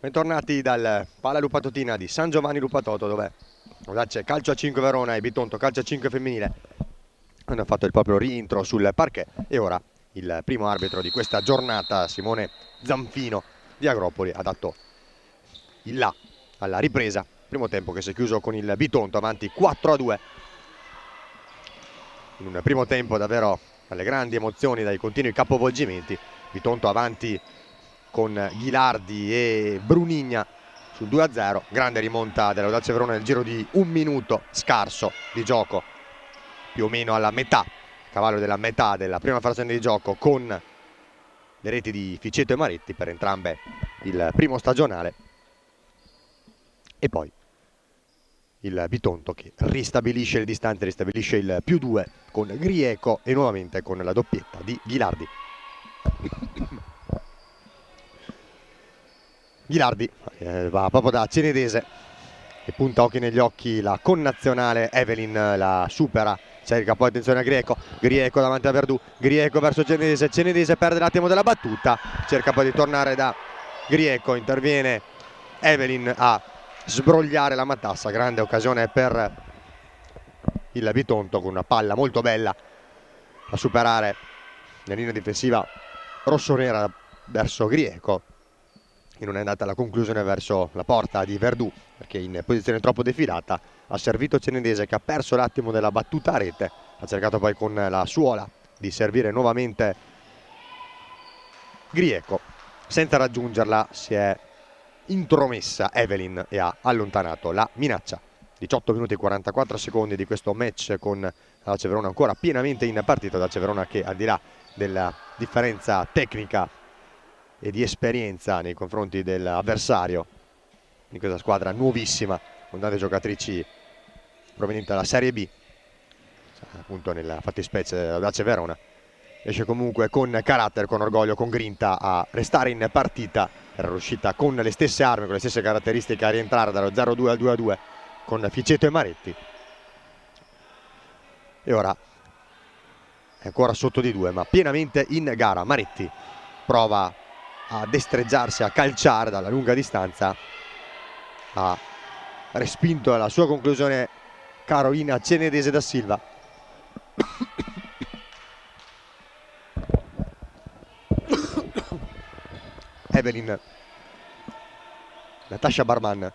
Bentornati dal Pala Lupatotina di San Giovanni Lupatoto, dove Audace calcio a 5 Verona e Bitonto calcio a 5 femminile hanno fatto il proprio rientro sul parquet. E ora il primo arbitro di questa giornata, Simone Zanfino di Agropoli, ha dato il là alla ripresa. Primo tempo che si è chiuso con il Bitonto avanti 4-2. In un primo tempo davvero dalle grandi emozioni, dai continui capovolgimenti. Bitonto avanti con Ghilardi e Brunigna sul 2-0. Grande rimonta dell'Audace Verona nel giro di un minuto scarso di gioco, più o meno alla metà, cavallo della metà della prima frazione di gioco, con le reti di Ficeto e Maretti per entrambe il primo stagionale. E poi il Bitonto che ristabilisce le distanze, ristabilisce il +2 con Grieco e nuovamente con la doppietta di Ghilardi. Ghilardi va proprio da Cenedese e punta occhi negli occhi la connazionale. Evelyn la supera, cerca poi attenzione a Grieco, Grieco davanti a Verdù, Grieco verso Cenedese, Cenedese perde l'attimo della battuta, cerca poi di tornare da Grieco, interviene Evelyn a sbrogliare la matassa. Grande occasione per il Bitonto con una palla molto bella a superare la linea difensiva rossonera verso Grieco, e non è andata alla conclusione verso la porta di Verdù perché in posizione troppo defilata ha servito Cenedese, che ha perso l'attimo della battuta a rete. Ha cercato poi con la suola di servire nuovamente Grieco, senza raggiungerla si è intromessa Evelyn e ha allontanato la minaccia. 18 minuti e 44 secondi di questo match con l'Audace Verona ancora pienamente in partita. Audace Verona che, al di là della differenza tecnica e di esperienza nei confronti dell'avversario, di questa squadra nuovissima con tante giocatrici provenienti dalla Serie B, appunto nella fattispecie dell'Audace Verona, esce comunque con carattere, con orgoglio, con grinta a restare in partita. Era riuscita con le stesse armi, con le stesse caratteristiche a rientrare dallo 0-2 al 2-2 con Ficeto e Maretti, e ora è ancora sotto di 2 ma pienamente in gara. Maretti prova a destreggiarsi, a calciare dalla lunga distanza, ha respinto alla sua conclusione Carolina Cenedese da Silva. Evelyn, Natasha Barman,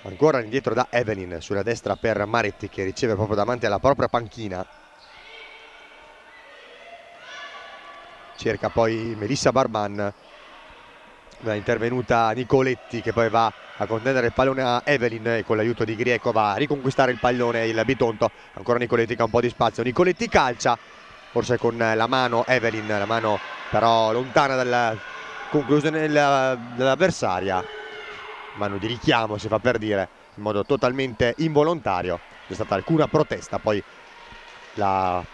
ancora indietro da Evelyn sulla destra per Maretti, che riceve proprio davanti alla propria panchina. Cerca poi Melissa Barban, è intervenuta Nicoletti che poi va a contendere il pallone a Evelyn e con l'aiuto di Grieco va a riconquistare il pallone il Bitonto. Ancora Nicoletti che ha un po' di spazio, Nicoletti calcia, forse con la mano Evelyn, la mano però lontana dalla conclusione dell'avversaria, mano di richiamo si fa per dire, in modo totalmente involontario. C'è stata alcuna protesta, poi la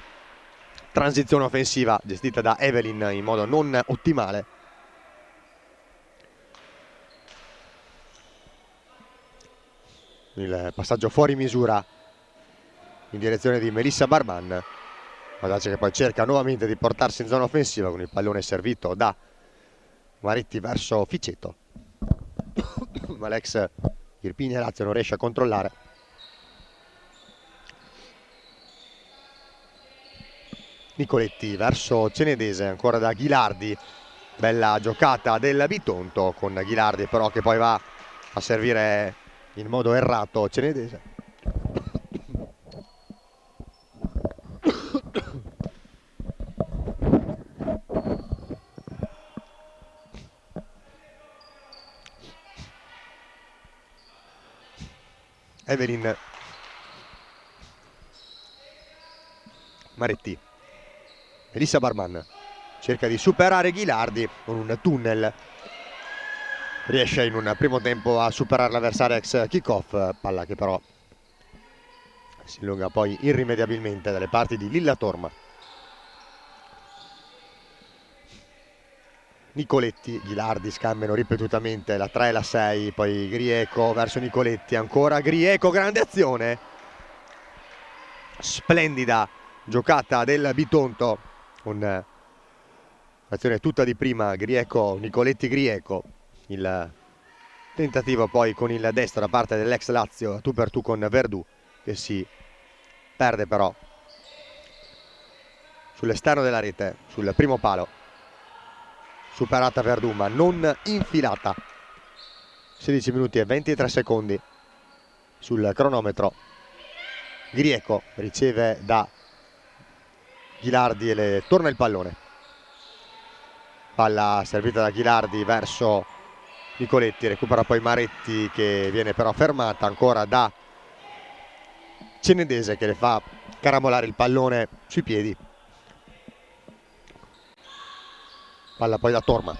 transizione offensiva gestita da Evelyn in modo non ottimale. Il passaggio fuori misura in direzione di Melissa Barban. Audace che poi cerca nuovamente di portarsi in zona offensiva con il pallone servito da Maretti verso Ficeto, ma l'ex Irpinia Lazio non riesce a controllare. Nicoletti verso Cenedese, ancora da Ghilardi, bella giocata del Bitonto con Ghilardi però che poi va a servire in modo errato Cenedese. Evelyn, Maretti, Melissa Barman cerca di superare Ghilardi con un tunnel, riesce in un primo tempo a superare l'avversario ex kickoff, palla che però si allunga poi irrimediabilmente dalle parti di Lilla Torma. Nicoletti, Ghilardi scambiano ripetutamente la 3 e la 6, poi Grieco verso Nicoletti, ancora Grieco, grande azione, splendida giocata del Bitonto con Azione tutta di prima, Grieco, Nicoletti-Grieco, il tentativo poi con il destro da parte dell'ex Lazio, tu per tu con Verdù, che si perde però sull'esterno della rete, sul primo palo. Superata Verdù ma non infilata. 16 minuti e 23 secondi sul cronometro. Grieco riceve da Ghilardi e le torna il pallone. Palla servita da Ghilardi verso Nicoletti, recupera poi Maretti che viene però fermata ancora da Cenedese che le fa carambolare il pallone sui piedi. Palla poi da Torma.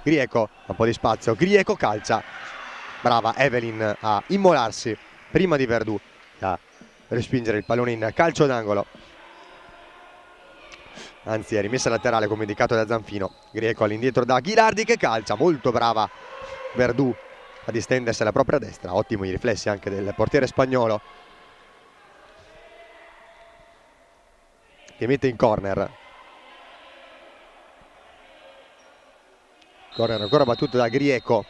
Grieco, un po' di spazio, Grieco calcia. Brava Evelyn a immolarsi prima di Verdù, a respingere il pallone in calcio d'angolo. Anzi è rimessa laterale come indicato da Zanfino. Grieco all'indietro da Ghilardi che calcia, molto brava Verdù a distendersi alla propria destra. Ottimi i riflessi anche del portiere spagnolo che mette in corner. Corner ancora battuto da Grieco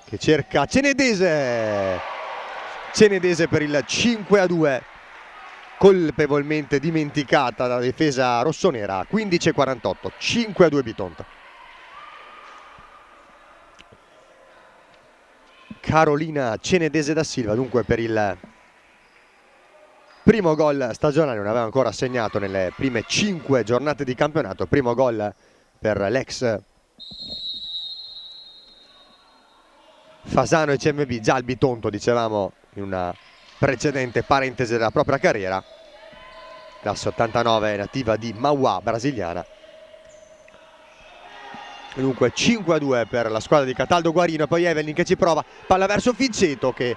che cerca Cenedese. Cenedese per il 5-2, colpevolmente dimenticata dalla difesa rossonera. 15-48, 5-2 Bitonto. Carolina Cenedese da Silva dunque per il primo gol stagionale, non aveva ancora segnato nelle prime 5 giornate di campionato. Primo gol per l'ex Fasano e CMB, già il Bitonto dicevamo in una precedente parentesi della propria carriera. Classe 89, nativa di Mauá, brasiliana. E dunque 5-2 per la squadra di Cataldo Guarino. Poi Evelyn che ci prova, palla verso Ficeto che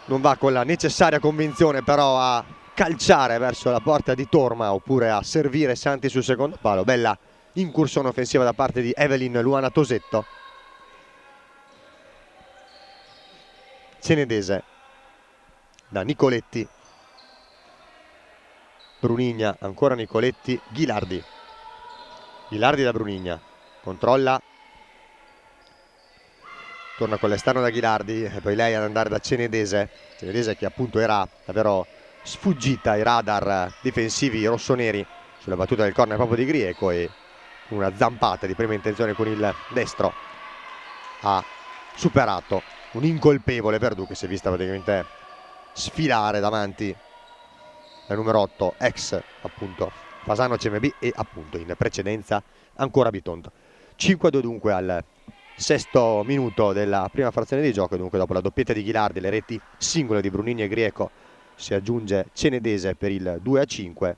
non va con la necessaria convinzione però a calciare verso la porta di Torma oppure a servire Santi sul secondo palo. Bella incursione offensiva da parte di Evelyn Luana Tosetto. Cenedese da Nicoletti, Brunigna, ancora Nicoletti, Ghilardi. Ghilardi da Brunigna, controlla, torna con l'esterno da Ghilardi e poi lei ad andare da Cenedese. Cenedese che appunto era davvero sfuggita ai radar difensivi rossoneri sulla battuta del corner proprio di Grieco e una zampata di prima intenzione con il destro ha superato un incolpevole Verdù che si è vista praticamente sfilare davanti al numero 8 ex appunto Fasano CMB e appunto in precedenza ancora Bitonto. 5-2 dunque al sesto minuto della prima frazione di gioco. Dunque dopo la doppietta di Ghilardi, le reti singole di Brunini e Grieco, si aggiunge Cenedese per il 2-5.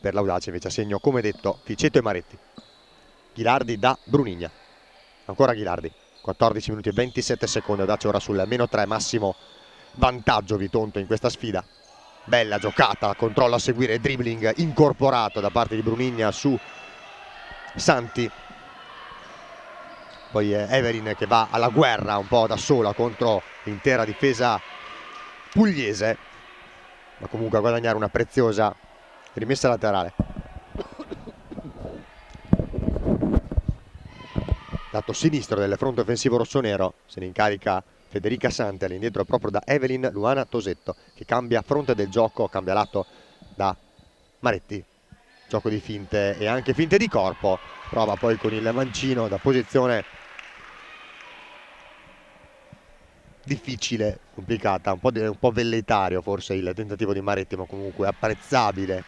Per l'Audace invece a segno come detto Ficeto e Maretti. Ghilardi da Brunigna, ancora Ghilardi, 14 minuti e 27 secondi. Audace ora sul -3, massimo vantaggio Bitonto in questa sfida. Bella giocata, controllo a seguire, dribbling incorporato da parte di Brunigna su Santi. Poi Evelyn che va alla guerra un po' da sola contro l'intera difesa pugliese, ma comunque a guadagnare una preziosa rimessa laterale. Lato sinistro del fronte offensivo rossonero se ne incarica Federica Santi, all'indietro proprio da Evelyn Luana Tosetto che cambia fronte del gioco, cambia lato da Maretti. Gioco di finte e anche finte di corpo, prova poi con il mancino da posizione difficile, complicata, un po' velleitario forse il tentativo di Maretti, ma comunque apprezzabile,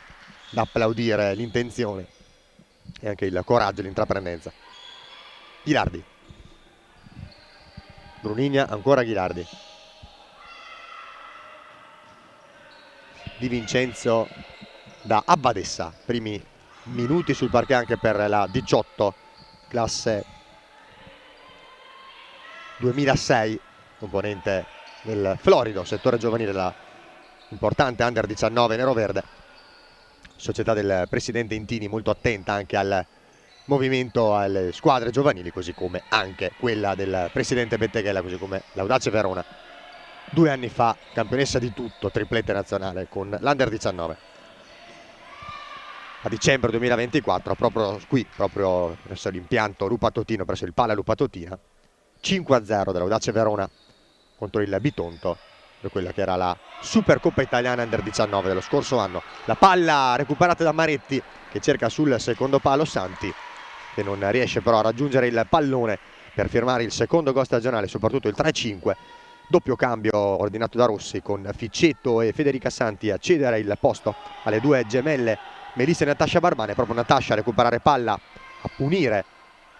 da applaudire l'intenzione e anche il coraggio, l'intraprendenza. Ghilardi, Brunigna, ancora Ghilardi, Di Vincenzo da Abbadessa, primi minuti sul parquet anche per la 18 classe 2006, componente del Florido, settore giovanile, la importante Under 19 nero-verde, società del presidente Intini, molto attenta anche al movimento alle squadre giovanili, così come anche quella del presidente Betteghella, così come l'Audace Verona. 2 anni fa campionessa di tutto, triplete nazionale con l'Under 19. A dicembre 2024, proprio qui, proprio presso l'impianto Lupa Totino, presso il Pala Lupa Totina, 5-0 dell'Audace Verona contro il Bitonto, per quella che era la Supercoppa Italiana Under 19 dello scorso anno. La palla recuperata da Maretti, che cerca sul secondo palo Santi, che non riesce però a raggiungere il pallone per firmare il secondo gol stagionale, soprattutto il 3-5. Doppio cambio ordinato da Rossi, con Ficcetto e Federica Santi a cedere il posto alle due gemelle Melissa e Natascia Barbane. Proprio Natascia a recuperare palla, a punire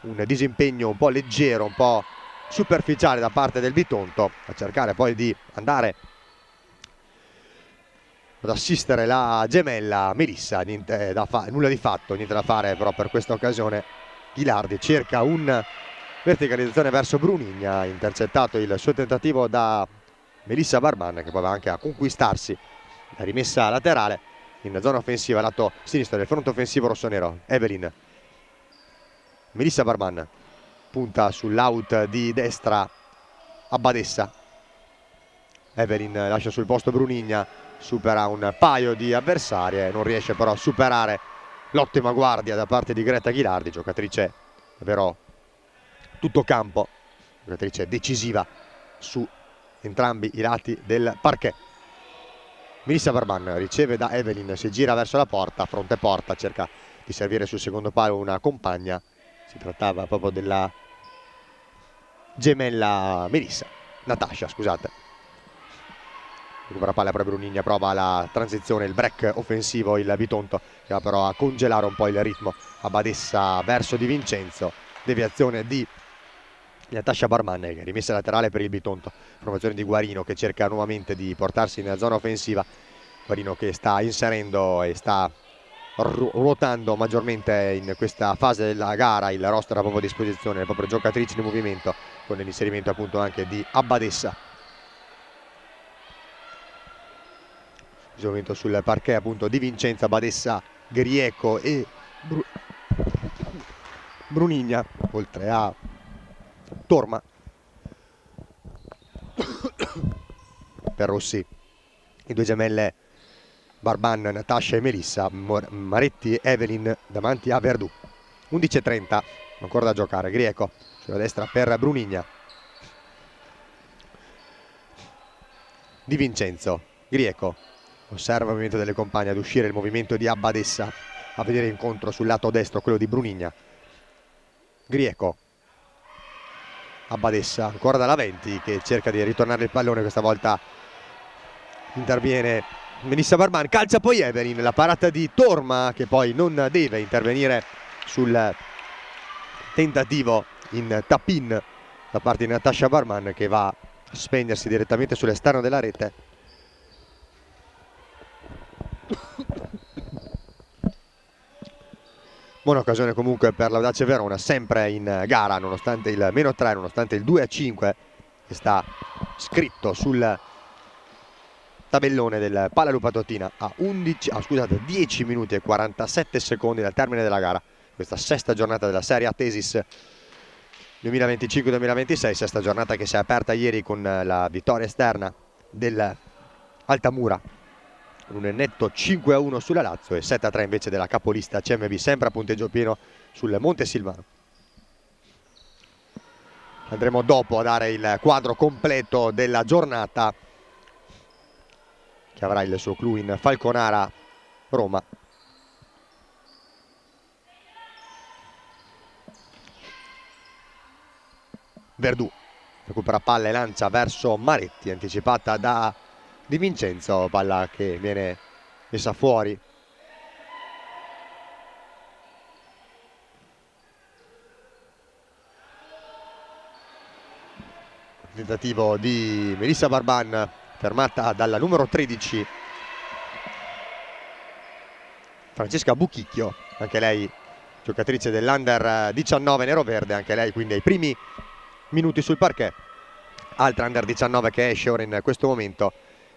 un disimpegno un po' leggero, un po' superficiale da parte del Bitonto, a cercare poi di andare ad assistere la gemella Melissa. Nulla di fatto, niente da fare però per questa occasione. Ghilardi cerca un verticalizzazione verso Brunigna, intercettato il suo tentativo da Melissa Barban, che poi va anche a conquistarsi la rimessa laterale in zona offensiva, lato sinistro del fronte offensivo rossonero. Evelyn, Melissa Barban punta sull'out di destra a Badessa. Evelyn lascia sul posto Brunigna, supera un paio di avversarie, non riesce però a superare l'ottima guardia da parte di Greta Ghilardi, giocatrice davvero tutto campo, giocatrice decisiva su entrambi i lati del parquet. Melissa Barban riceve da Evelyn, si gira verso la porta, fronte porta, cerca di servire sul secondo palo una compagna. Si trattava proprio della gemella Melissa, Natascia, scusate. Recupera palla per Brunigna, prova la transizione, il break offensivo il Bitonto, che va però a congelare un po' il ritmo. A Badessa verso Di Vincenzo, deviazione di Natascia Barman, che rimessa laterale per il Bitonto. Promozione di Guarino, che cerca nuovamente di portarsi nella zona offensiva. Guarino che sta inserendo e sta ruotando maggiormente in questa fase della gara il roster a propria disposizione, le proprie giocatrici di movimento, con l'inserimento appunto anche di Abbadessa. In momento sul parquet appunto Di Vincenzo, Badessa, Grieco e Brunigna, oltre a Torma. Per Rossi le due gemelle Barban, Natascia e Melissa, Maretti e Evelyn davanti a Verdù. 11:30 ancora da giocare. Grieco sulla destra per Brunigna. Di Vincenzo, Grieco osserva il movimento delle compagne, ad uscire il movimento di Abbadessa, a vedere incontro sul lato destro quello di Brunigna. Grieco, Abbadessa ancora dalla 20, che cerca di ritornare il pallone, questa volta interviene Melissa Barban, calcia poi Evelyn, la parata di Torma, che poi non deve intervenire sul tentativo in tap-in da parte di Natascia Barban, che va a spegnersi direttamente sull'esterno della rete. Buona occasione comunque per l'Audace Verona, sempre in gara, nonostante il -3, nonostante il 2-5 che sta scritto sul tabellone del Pala Lupa Totina a 10 minuti e 47 secondi dal termine della gara. Questa sesta giornata della Serie A Tesis 2025-2026, sesta giornata che si è aperta ieri con la vittoria esterna del Altamura, un netto 5-1 sulla Lazio, e 7-3 invece della capolista CMB, sempre a punteggio pieno sul Monte Silvano. Andremo dopo a dare il quadro completo della giornata, che avrà il suo clou in Falconara Roma. Verdù recupera palla e lancia verso Maretti, anticipata da Di Vincenzo, palla che viene messa fuori. Tentativo di Melissa Barban, fermata dalla numero 13 Francesca Buchicchio, anche lei giocatrice dell'Under 19 nero-verde, anche lei quindi ai primi minuti sul parquet. Altra Under 19 che esce ora in questo momento,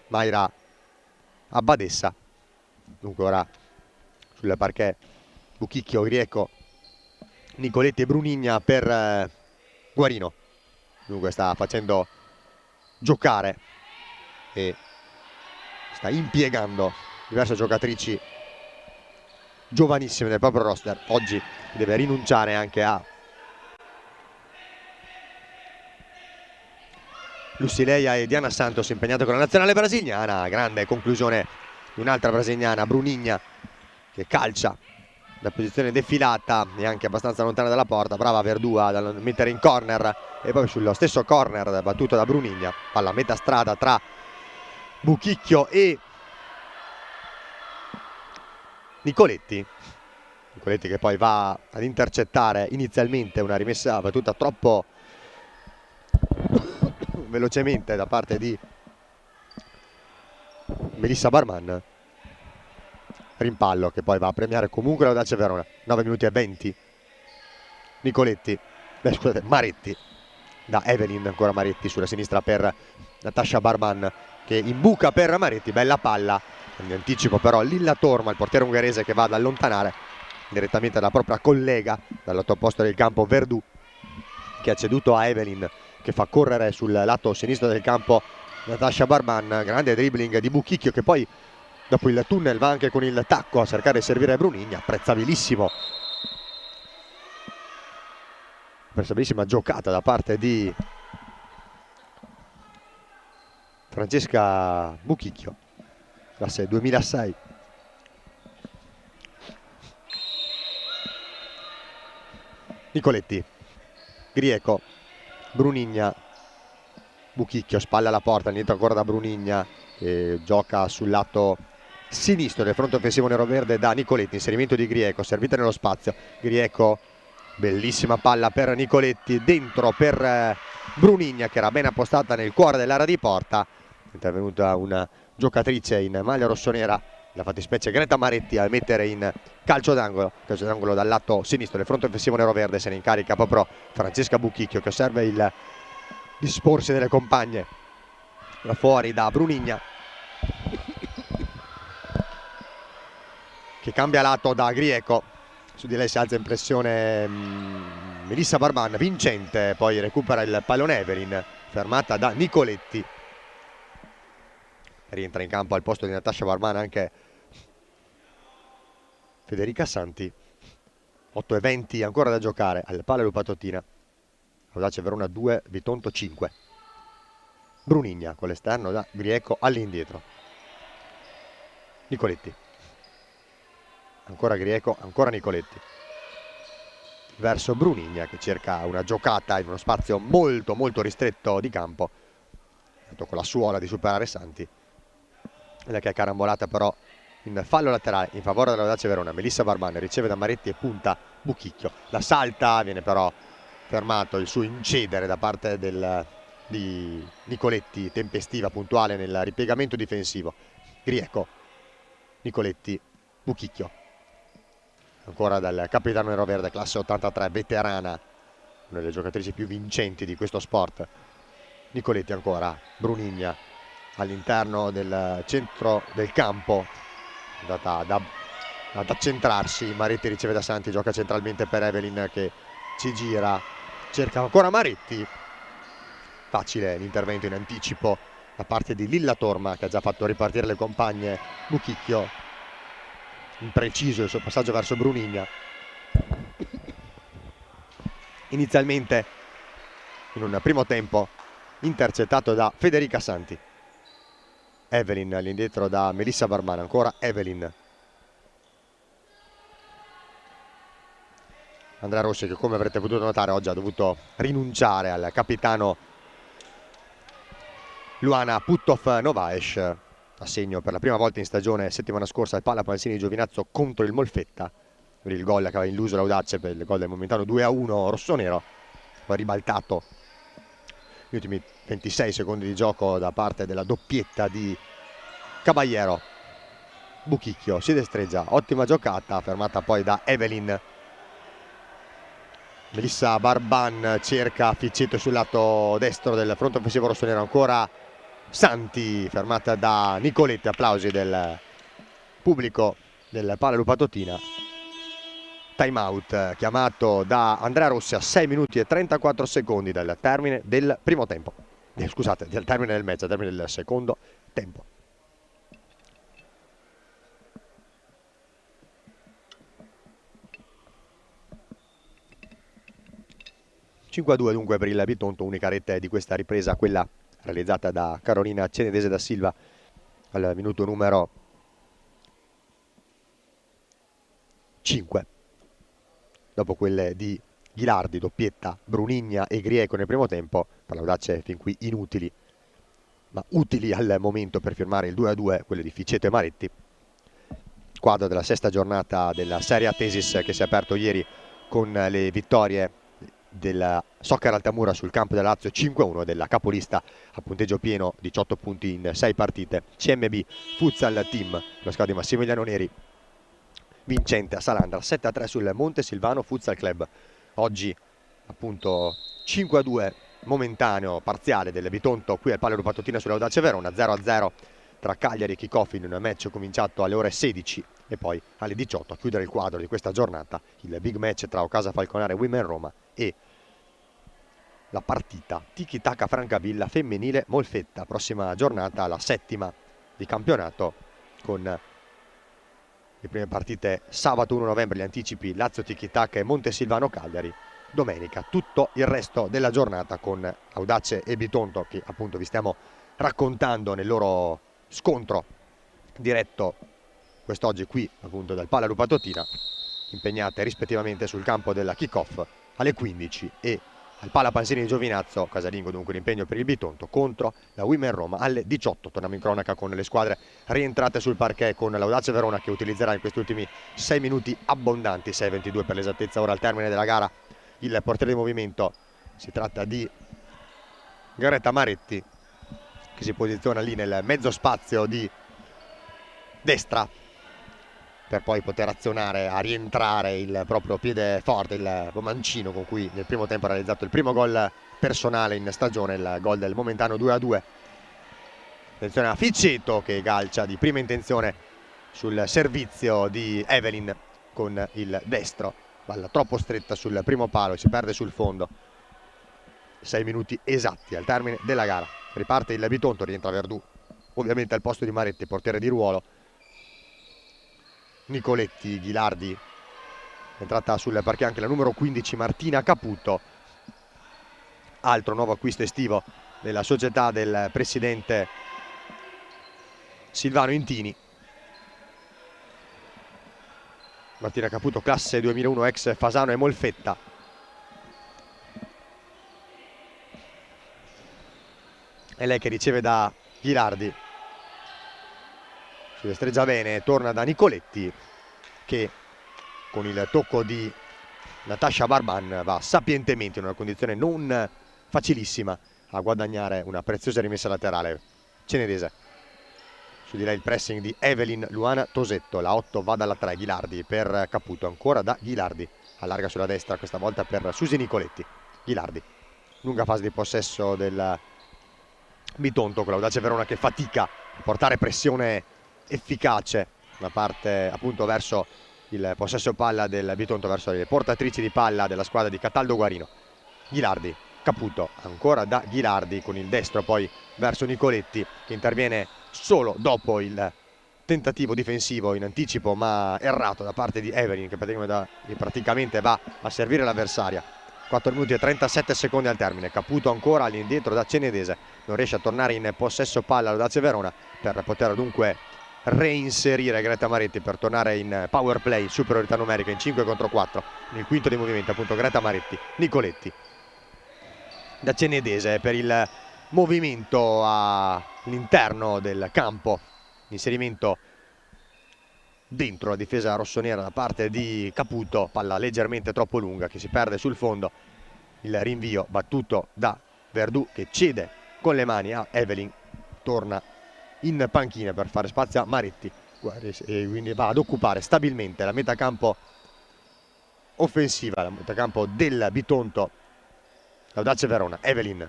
Mayra Abbadessa. Dunque ora sul parquet Buchicchio, Grieco, Nicoletti e Brunigna per Guarino. Dunque sta facendo giocare e sta impiegando diverse giocatrici giovanissime del proprio roster. Oggi deve rinunciare anche a Lucileia e Diana Santos impegnate con la nazionale brasiliana. Grande conclusione di un'altra brasiliana, Brunigna, che calcia da posizione defilata e anche abbastanza lontana dalla porta. Brava Verdua da mettere in corner, e poi sullo stesso corner battuto da Brunigna, palla a metà strada tra Buchicchio e Nicoletti che poi va ad intercettare inizialmente una rimessa battuta troppo velocemente da parte di Melissa Barman. Rimpallo che poi va a premiare comunque l'Audace Verona. 9 minuti e 20. Maretti da Evelyn, ancora Maretti sulla sinistra per Natasha Barban che imbuca per Maretti, bella palla in anticipo però Lilla Torma, il portiere ungherese, che va ad allontanare direttamente la propria collega dal lato opposto del campo Verdù, che ha ceduto a Evelyn, che fa correre sul lato sinistro del campo Natasha Barban. Grande dribbling di Buchicchio che poi dopo il tunnel va anche con il tacco a cercare di servire Brunigna. Apprezzabilissima giocata da parte di Francesca Buchicchio, classe 2006. Nicoletti, Grieco, Brunigna, Buchicchio, spalla alla porta, niente ancora da Brunigna, che gioca sul lato sinistro del fronte offensivo nero-verde da Nicoletti. Inserimento di Grieco, servita nello spazio. Grieco, bellissima palla per Nicoletti, dentro per Brunigna che era ben appostata nel cuore dell'area di porta. È intervenuta una giocatrice in maglia rossonera, la fattispecie Greta Maretti, a mettere in calcio d'angolo dal lato sinistro del fronte offensivo nero-verde. Se ne incarica proprio Francesca Buchicchio, che osserva il disporsi delle compagne da fuori da Brunigna, che cambia lato da Grieco. Su di lei si alza in pressione Melissa Barban, vincente, poi recupera il pallone Evelyn, fermata da Nicoletti. Rientra in campo al posto di Natasha Barban anche Federica Santi. 8:20 ancora da giocare al Pala Lupatottina. Audace Verona 2, Bitonto 5. Brunigna con l'esterno da Grieco all'indietro. Nicoletti. Ancora Grieco, ancora Nicoletti. Verso Brunigna che cerca una giocata in uno spazio molto molto ristretto di campo. Con la suola di superare Santi. La che è carambolata però in fallo laterale in favore dell'Audace Verona. Melissa Barban riceve da Maretti e punta Buchicchio. La salta, viene però fermato il suo incedere da parte di Nicoletti, tempestiva, puntuale nel ripiegamento difensivo. Grieco, Nicoletti, Buchicchio. Ancora dal capitano neroverde, classe 83, veterana, una delle giocatrici più vincenti di questo sport. Nicoletti ancora, Brunigna all'interno del centro del campo, andata ad accentrarsi. Maretti riceve da Santi, gioca centralmente per Evelyn che ci gira, cerca ancora Maretti. Facile l'intervento in anticipo da parte di Lilla Torma, che ha già fatto ripartire le compagne. Buchicchio, impreciso il suo passaggio verso Brunigna. Inizialmente in un primo tempo intercettato da Federica Santi. Evelyn all'indietro da Melissa Barban, ancora Evelyn. Andrea Rossi, che come avrete potuto notare oggi ha dovuto rinunciare al capitano Luana Puttov-Novaes, assegno per la prima volta in stagione settimana scorsa al Palla Pansini Giovinazzo contro il Molfetta, per il gol che aveva illuso l'Audace, per il gol del momentano 2-1 rossonero, poi ribaltato gli ultimi 26 secondi di gioco da parte della doppietta di Caballero. Buchicchio si destreggia, ottima giocata, fermata poi da Evelyn. Melissa Barban cerca Ficcetto sul lato destro del fronte offensivo rossonero, ancora Santi, fermata da Nicoletti. Applausi del pubblico del Pala Lupatottina. Time out chiamato da Andrea Rossi a 6 minuti e 34 secondi dal termine del primo tempo. Scusate, del termine del match, al termine del secondo tempo. (5-2) dunque per il Bitonto, unica rete di questa ripresa, quella realizzata da Carolina Cenedese da Silva al minuto numero 5. Dopo quelle di Ghilardi, doppietta, Brunigna e Grieco nel primo tempo, per l'Audace fin qui inutili, ma utili al momento per firmare il 2-2, quelle di Ficetto e Maretti. Quadro della sesta giornata della Serie A Tesis, che si è aperto ieri con le vittorie del Soccer Altamura sul campo del Lazio 5-1, della capolista a punteggio pieno 18 punti in 6 partite CMB Futsal Team, la squadra di Massimiliano Neri, vincente a Salandra 7-3 sul Monte Silvano Futsal Club. Oggi appunto 5-2 momentaneo parziale del Bitonto qui al Palio Rupattotina sull'Audace Verona, 0-0 tra Cagliari e Kickoff in un match cominciato alle ore 16 e poi alle 18 a chiudere il quadro di questa giornata il big match tra Ocasa Falconare e Women Roma e la partita Tiki Taka Francavilla femminile Molfetta. Prossima giornata, la settima di campionato, con le prime partite sabato 1 novembre, gli anticipi Lazio Tiki Taka e Montesilvano Cagliari. Domenica tutto il resto della giornata con Audace e Bitonto, che appunto vi stiamo raccontando nel loro scontro diretto quest'oggi qui appunto dal Pala Rupattotina, impegnate rispettivamente sul campo della Kickoff alle 15 e al Pala Panzini di Giovinazzo, casalingo dunque l'impegno per il Bitonto contro la Women Roma alle 18. Torniamo in cronaca con le squadre rientrate sul parquet, con l'Audace Verona che utilizzerà in questi ultimi 6 minuti abbondanti, 6:22 per l'esattezza, ora al termine della gara, il portiere di movimento. Si tratta di Greta Maretti, che si posiziona lì nel mezzo spazio di destra per poi poter azionare a rientrare il proprio piede forte, il mancino con cui nel primo tempo ha realizzato il primo gol personale in stagione, il gol del momentaneo 2-2. Attenzione a Ficetto che calcia di prima intenzione sul servizio di Evelyn con il destro, palla troppo stretta sul primo palo e si perde sul fondo. 6 minuti esatti al termine della gara. Riparte il Bitonto, rientra Verdù ovviamente al posto di Maretti, portiere di ruolo. Nicoletti, Ghilardi, entrata sul parquet anche la numero 15 Martina Caputo, altro nuovo acquisto estivo della società del presidente Silvano Intini. Martina Caputo, classe 2001, ex Fasano e Molfetta. È lei che riceve da Ghilardi, si destreggia bene, torna da Nicoletti che con il tocco di Natasha Barban va sapientemente in una condizione non facilissima a guadagnare una preziosa rimessa laterale. Cenedese, su di lei il pressing di Evelyn Luana Tosetto, la 8 va dalla 3, Ghilardi per Caputo, ancora da Ghilardi, allarga sulla destra questa volta per Susi Nicoletti. Ghilardi, lunga fase di possesso del Bitonto con l'Audace Verona che fatica a portare pressione efficace da parte appunto verso il possesso palla del Bitonto, verso le portatrici di palla della squadra di Cataldo Guarino. Ghilardi, Caputo, ancora da Ghilardi con il destro poi verso Nicoletti che interviene solo dopo il tentativo difensivo in anticipo ma errato da parte di Evelyn che praticamente va a servire l'avversaria. 4 minuti e 37 secondi al termine. Caputo ancora all'indietro da Cenedese, non riesce a tornare in possesso palla all'Audace Verona per poter dunque reinserire Greta Maretti per tornare in power play, superiorità numerica in 5 contro 4 nel quinto di movimento, appunto Greta Maretti. Nicoletti da Cenedese per il movimento all'interno del campo, inserimento dentro la difesa rossonera da parte di Caputo, palla leggermente troppo lunga che si perde sul fondo. Il rinvio battuto da Verdù che cede con le mani a Evelyn, torna in panchina per fare spazio a Maretti e quindi va ad occupare stabilmente la metacampo offensiva, la metacampo del Bitonto. L'Audace Verona, Evelyn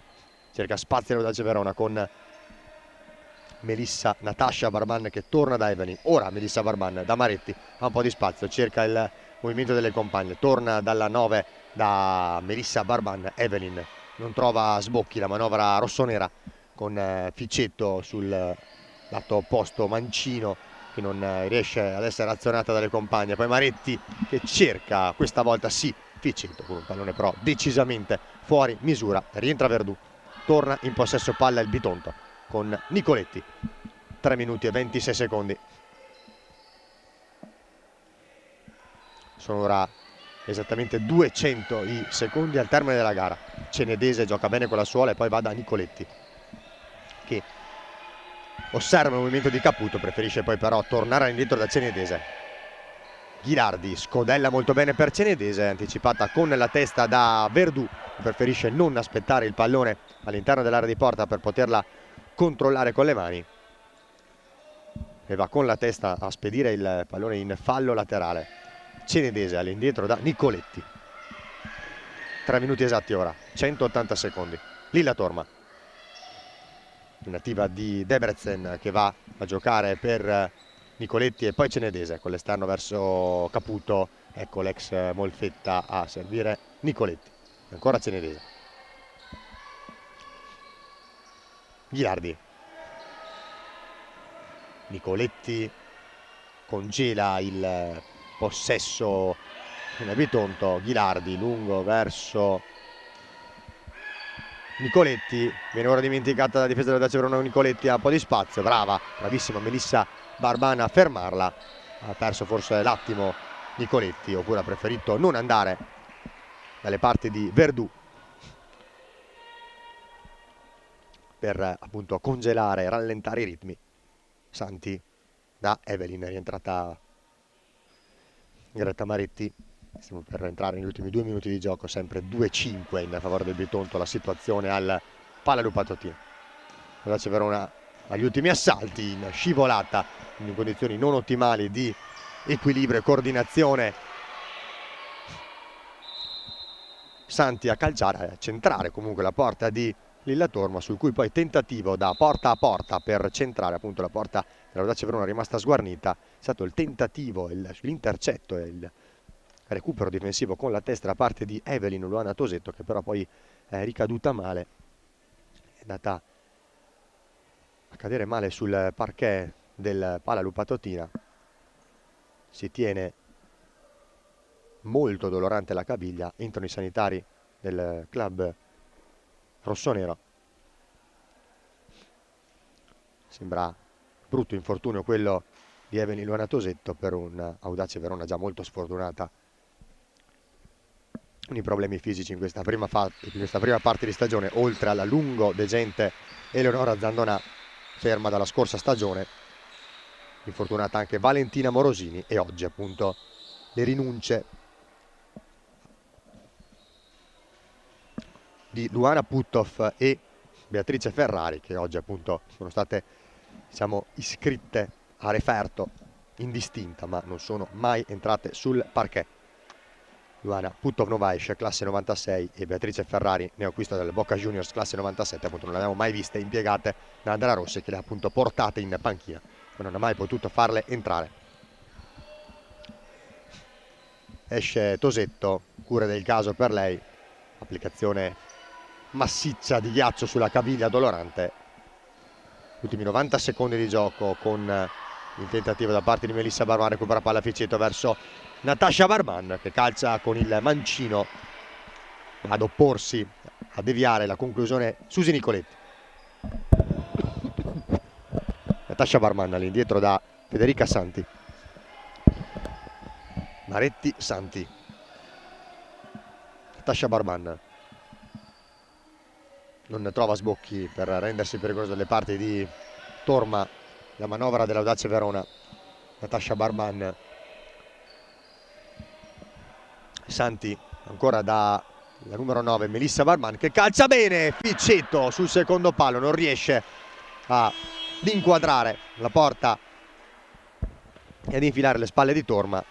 cerca spazio all'Audace Verona con Melissa Natasha Barban che torna da Evelyn, ora Melissa Barban da Maretti, ha un po' di spazio, cerca il movimento delle compagne, torna dalla 9 da Melissa Barban. Evelyn non trova sbocchi, la manovra rossonera con Ficetto sul lato opposto Mancino che non riesce ad essere azionata dalle compagne, poi Maretti che cerca, questa volta sì, Ficcetto con un pallone però decisamente fuori misura, rientra Verdù, torna in possesso palla il Bitonto con Nicoletti, 3 minuti e 26 secondi. Sono ora esattamente 200 i secondi al termine della gara. Cenedese gioca bene con la suola e poi va da Nicoletti che osserva il movimento di Caputo, preferisce poi però tornare all'indietro da Cenedese. Ghilardi scodella molto bene per Cenedese, anticipata con la testa da Verdù, preferisce non aspettare il pallone all'interno dell'area di porta per poterla controllare con le mani e va con la testa a spedire il pallone in fallo laterale. Cenedese all'indietro da Nicoletti. 3 minuti esatti ora, 180 secondi. Lilla Torma, nativa di Debrecen, che va a giocare per Nicoletti e poi Cenedese con l'esterno verso Caputo. Ecco l'ex Molfetta a servire Nicoletti. Ancora Cenedese. Ghilardi. Nicoletti congela il possesso in Bitonto. Ghilardi lungo verso Nicoletti, viene ora dimenticata la difesa dell'Audace Verona. Nicoletti ha un po' di spazio, bravissima Melissa Barbana a fermarla, ha perso forse l'attimo Nicoletti, oppure ha preferito non andare dalle parti di Verdù per appunto congelare e rallentare i ritmi. Santi da Evelyn, è rientrata Greta Maretti. Stiamo per entrare negli ultimi 2 minuti di gioco, sempre 2-5 in favore del Bitonto la situazione al Palalupa Totina. L'Audace Verona agli ultimi assalti, in scivolata, in condizioni non ottimali di equilibrio e coordinazione. Santi a calciare, a centrare comunque la porta di Lilla Torma, sul cui poi tentativo da porta a porta per centrare appunto la porta dell'Audace Verona rimasta sguarnita, è stato il tentativo, l'intercetto e il recupero difensivo con la testa da parte di Evelyn Luana Tosetto, che però poi è ricaduta male, è andata a cadere male sul parquet del Palalupa Totina. Si tiene molto dolorante la caviglia, entrano i sanitari del club rossonero. Sembra brutto infortunio quello di Evelyn Luana Tosetto per un Audace Verona già molto sfortunata con i problemi fisici in questa prima parte di stagione, oltre alla lungo degente Eleonora Zandonà, ferma dalla scorsa stagione. Infortunata anche Valentina Morosini e oggi appunto le rinunce di Luana Puttoff e Beatrice Ferrari, che oggi appunto sono state, diciamo, iscritte a referto indistinta, ma non sono mai entrate sul parquet. Luana Puttoff-Novaes, classe 96, e Beatrice Ferrari, neoacquisto del Boca Juniors, classe 97, appunto non le abbiamo mai viste impiegate da Andrea Rossi, che le ha appunto portate in panchina, ma non ha mai potuto farle entrare. Esce Tosetto, cura del caso per lei, applicazione massiccia di ghiaccio sulla caviglia dolorante. Ultimi 90 secondi di gioco con il tentativo da parte di Melissa Barman, recupera palla Ficcetto verso Natasha Barman, che calcia con il mancino ad opporsi, a deviare la conclusione Susi Nicoletti. Natasha Barman all'indietro da Federica Santi. Maretti, Santi. Natasha Barman non trova sbocchi per rendersi pericoloso dalle parti di Torma, la manovra dell'Audace Verona. Natasha Barman. Santi ancora da la numero 9 Melissa Barman, che calcia bene. Ficcetto sul secondo palo, non riesce ad inquadrare la porta e ad infilare le spalle di Torma.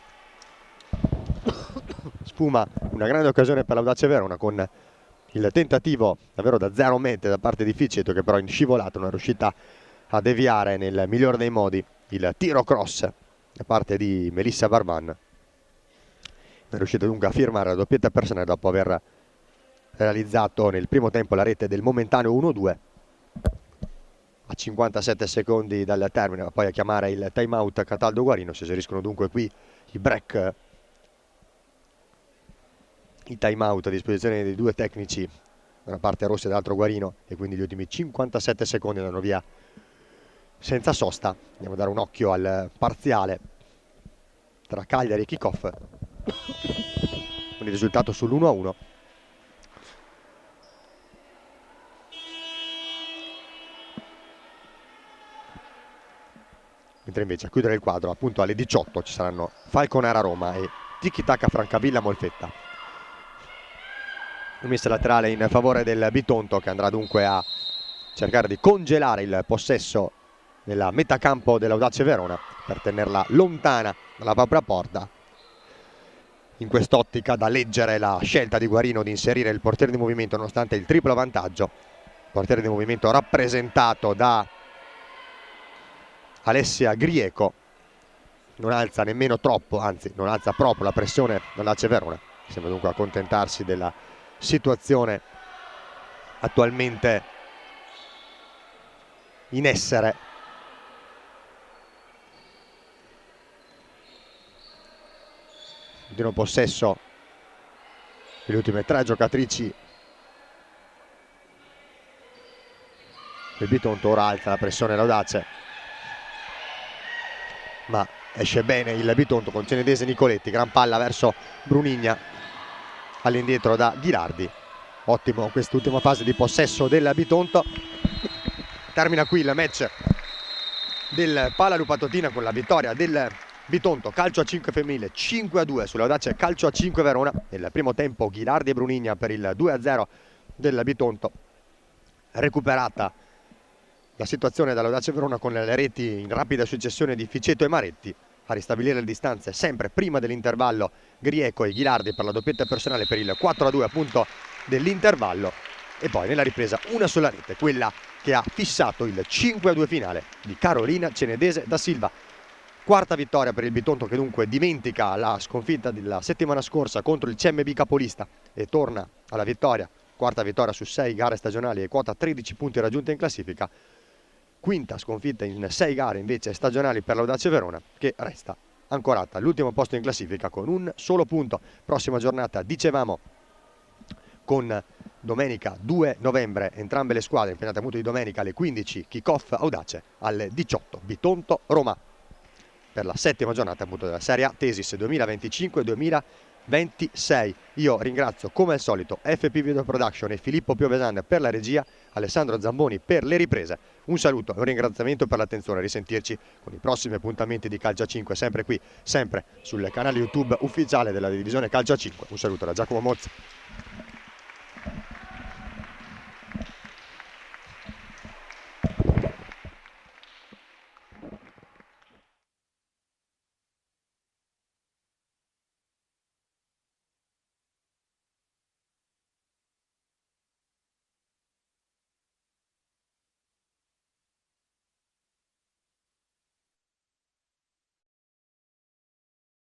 Sfuma una grande occasione per l'Audace Verona con il tentativo davvero da 0 metri da parte di Ficcetto, che però in scivolata non è riuscita a deviare nel migliore dei modi il tiro cross da parte di Melissa Barman. È riuscito dunque a firmare la doppietta personale dopo aver realizzato nel primo tempo la rete del momentaneo 1-2. a 57 secondi dal termine, ma poi a chiamare il time out Cataldo Guarino. Si eseriscono dunque qui i break, i time out a disposizione dei due tecnici, da una parte Rossi e dall'altro Guarino, e quindi gli ultimi 57 secondi andranno via senza sosta. Andiamo a dare un occhio al parziale tra Cagliari e Kickoff, con il risultato sull'1-1. Mentre invece a chiudere il quadro, appunto alle 18, ci saranno Falconara Roma e Tiki Taka Francavilla Molfetta. Rimessa laterale in favore del Bitonto, che andrà dunque a cercare di congelare il possesso nella metà campo dell'Audace Verona per tenerla lontana dalla propria porta. In quest'ottica da leggere la scelta di Guarino di inserire il portiere di movimento nonostante il triplo vantaggio. Portiere di movimento rappresentato da Alessia Grieco. Non alza nemmeno troppo, anzi non alza proprio la pressione dell'Audace Verona. Sembra dunque accontentarsi della situazione attualmente in essere. Continuo possesso delle ultime tre giocatrici del Bitonto. Ora alza la pressione l'Audace, ma esce bene il Bitonto con Cenedese e Nicoletti. Gran palla verso Brunigna, all'indietro da Ghilardi. Ottimo quest'ultima fase di possesso del Bitonto. Termina qui il match del Palalupa Totina con la vittoria del Bitonto calcio a 5 femminile 5-2 sull'Audace calcio a 5 Verona. Nel primo tempo Ghilardi e Brunigna per il 2-0 del Bitonto. Recuperata la situazione dall'Audace Verona con le reti in rapida successione di Ficeto e Maretti a ristabilire le distanze sempre prima dell'intervallo. Grieco e Ghilardi per la doppietta personale per il 4-2 appunto dell'intervallo, e poi nella ripresa una sola rete, quella che ha fissato il 5-2 finale di Carolina Cenedese da Silva. Quarta vittoria per il Bitonto, che dunque dimentica la sconfitta della settimana scorsa contro il CMB capolista e torna alla vittoria. Quarta vittoria su 6 gare stagionali e quota 13 punti raggiunte in classifica. Quinta sconfitta in 6 gare invece stagionali per l'Audace Verona, che resta ancorata all'ultimo posto in classifica con un solo punto. Prossima giornata, dicevamo, con domenica 2 novembre entrambe le squadre, impegnate appunto di domenica alle 15, Kickoff Audace, alle 18 Bitonto Roma, per la settima giornata appunto della Serie A Tesis 2025-2026. Io ringrazio come al solito FP Video Production e Filippo Piovesan per la regia, Alessandro Zamboni per le riprese. Un saluto e un ringraziamento per l'attenzione. Risentirci con i prossimi appuntamenti di Calcio a 5, sempre qui, sempre sul canale YouTube ufficiale della divisione Calcio a 5. Un saluto da Giacomo Mozzi.